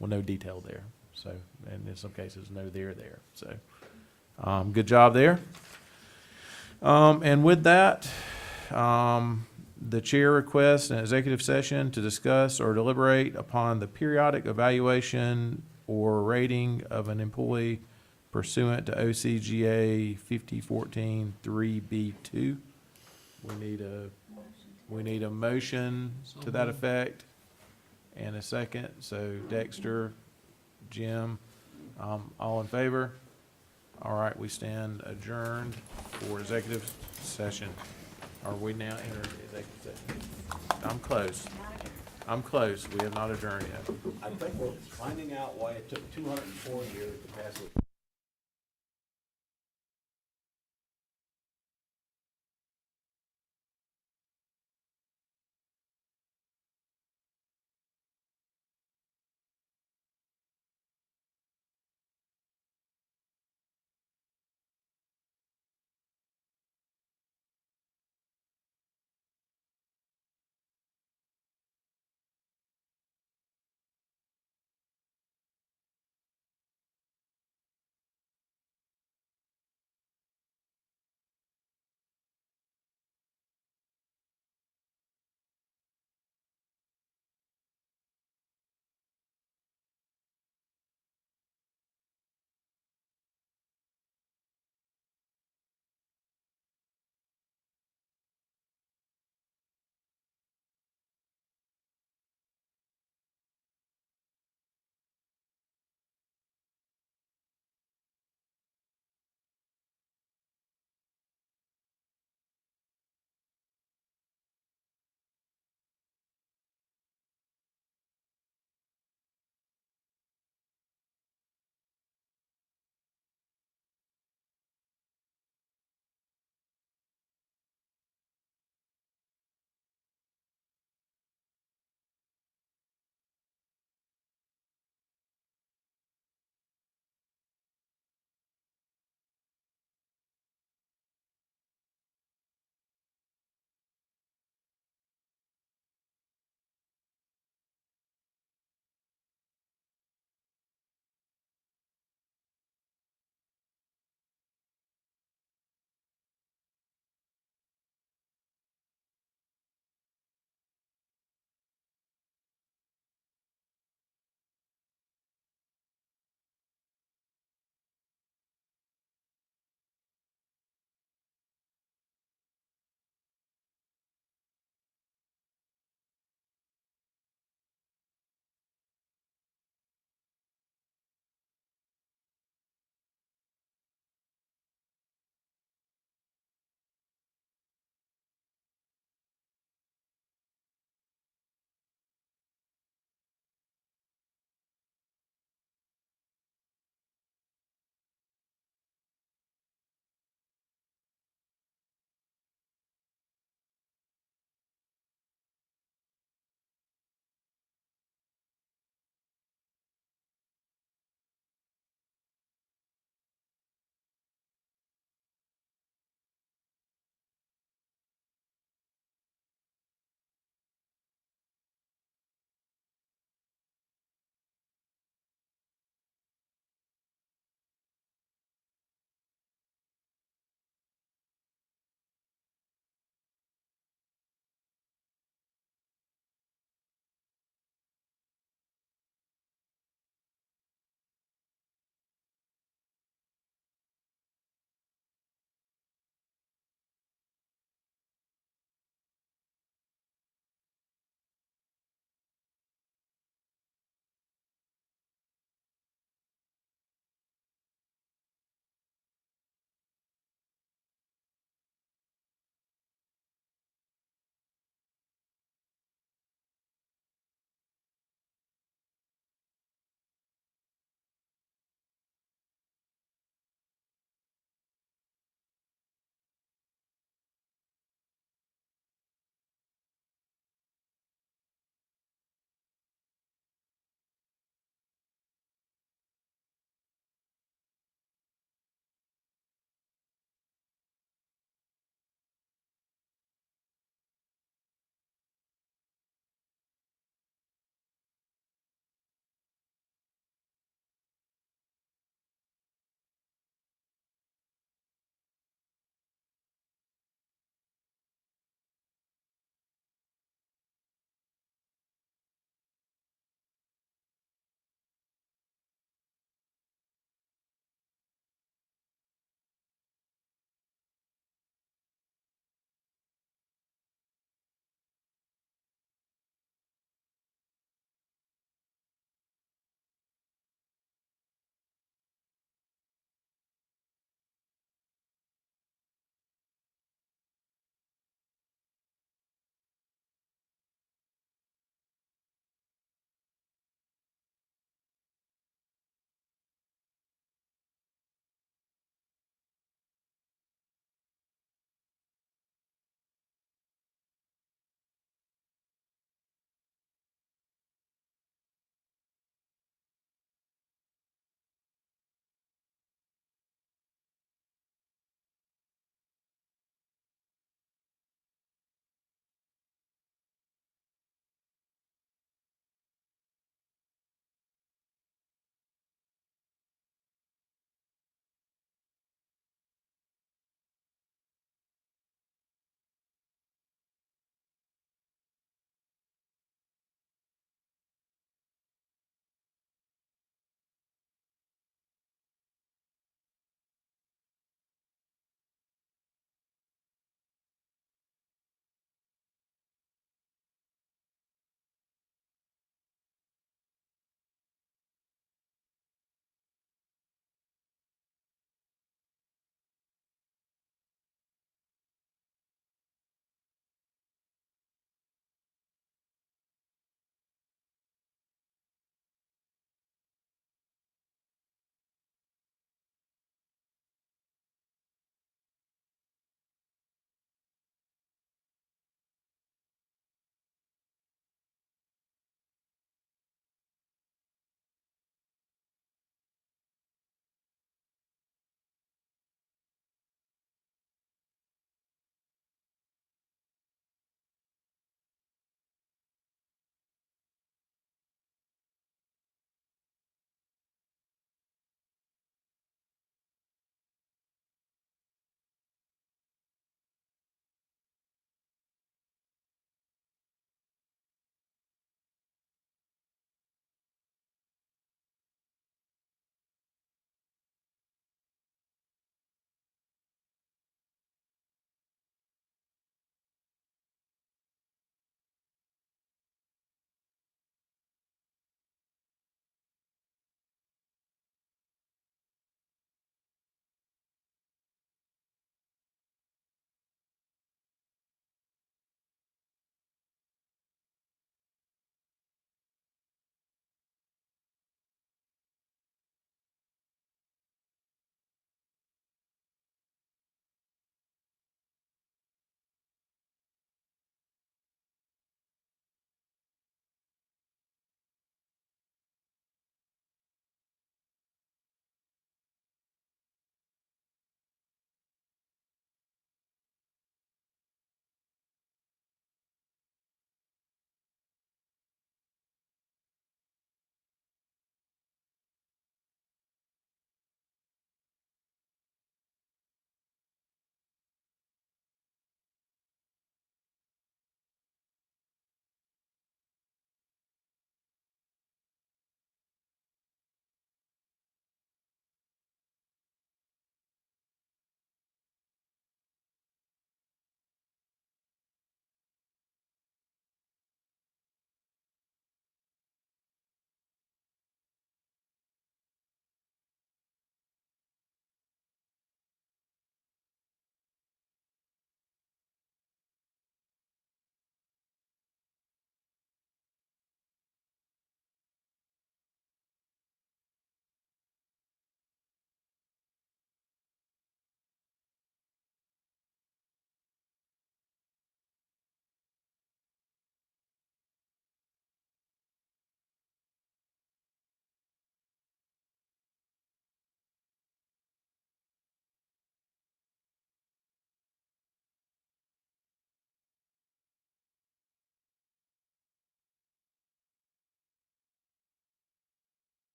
no detail there. So, and in some cases, no there. So, good job there. And with that, the chair requests an executive session to discuss or deliberate upon the periodic evaluation or rating of an employee pursuant to OCGA 5014-3B2. We need a motion to that effect and a second. So Dexter, Jim, all in favor? All right, we stand adjourned for executive session. Are we now entering executive session? I'm close. We have not adjourned yet. I think we're finding out why it took 204 years to pass it.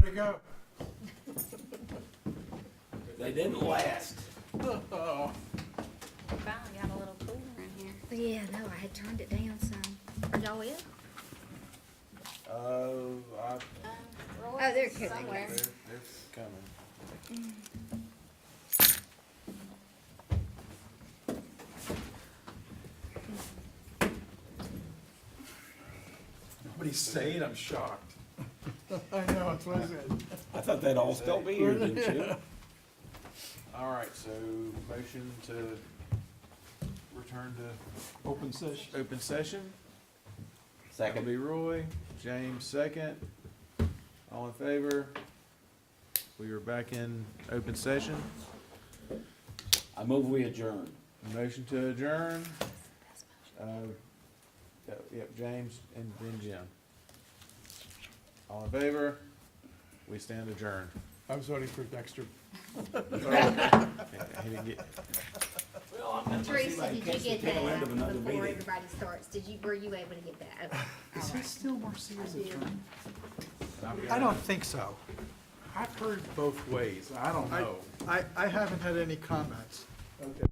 to go. They didn't last. Finally got a little cooler in here. Yeah, no, I had turned it down some. Are y'all in? Roy's Oh, they're cooking. somewhere. They're coming. Nobody's saying, I'm shocked. I know, that's what I said. I thought they'd all still be here, didn't you? All right, so motion to return to Open session. open session. That'll Second. be Roy. James, second. All in favor? We are back in open session. I move we adjourn. Motion to adjourn. Yep, James and then Jim. All in favor? We stand adjourned. I was voting for Dexter. He didn't get, Well, I'm Teresa, did you get that end of another before meeting. everybody starts? Were you able to get that? Okay, Is all he right. still Marcia's I do. attorney? I don't think so. I've heard both ways. I don't know. I haven't had any comments. Okay.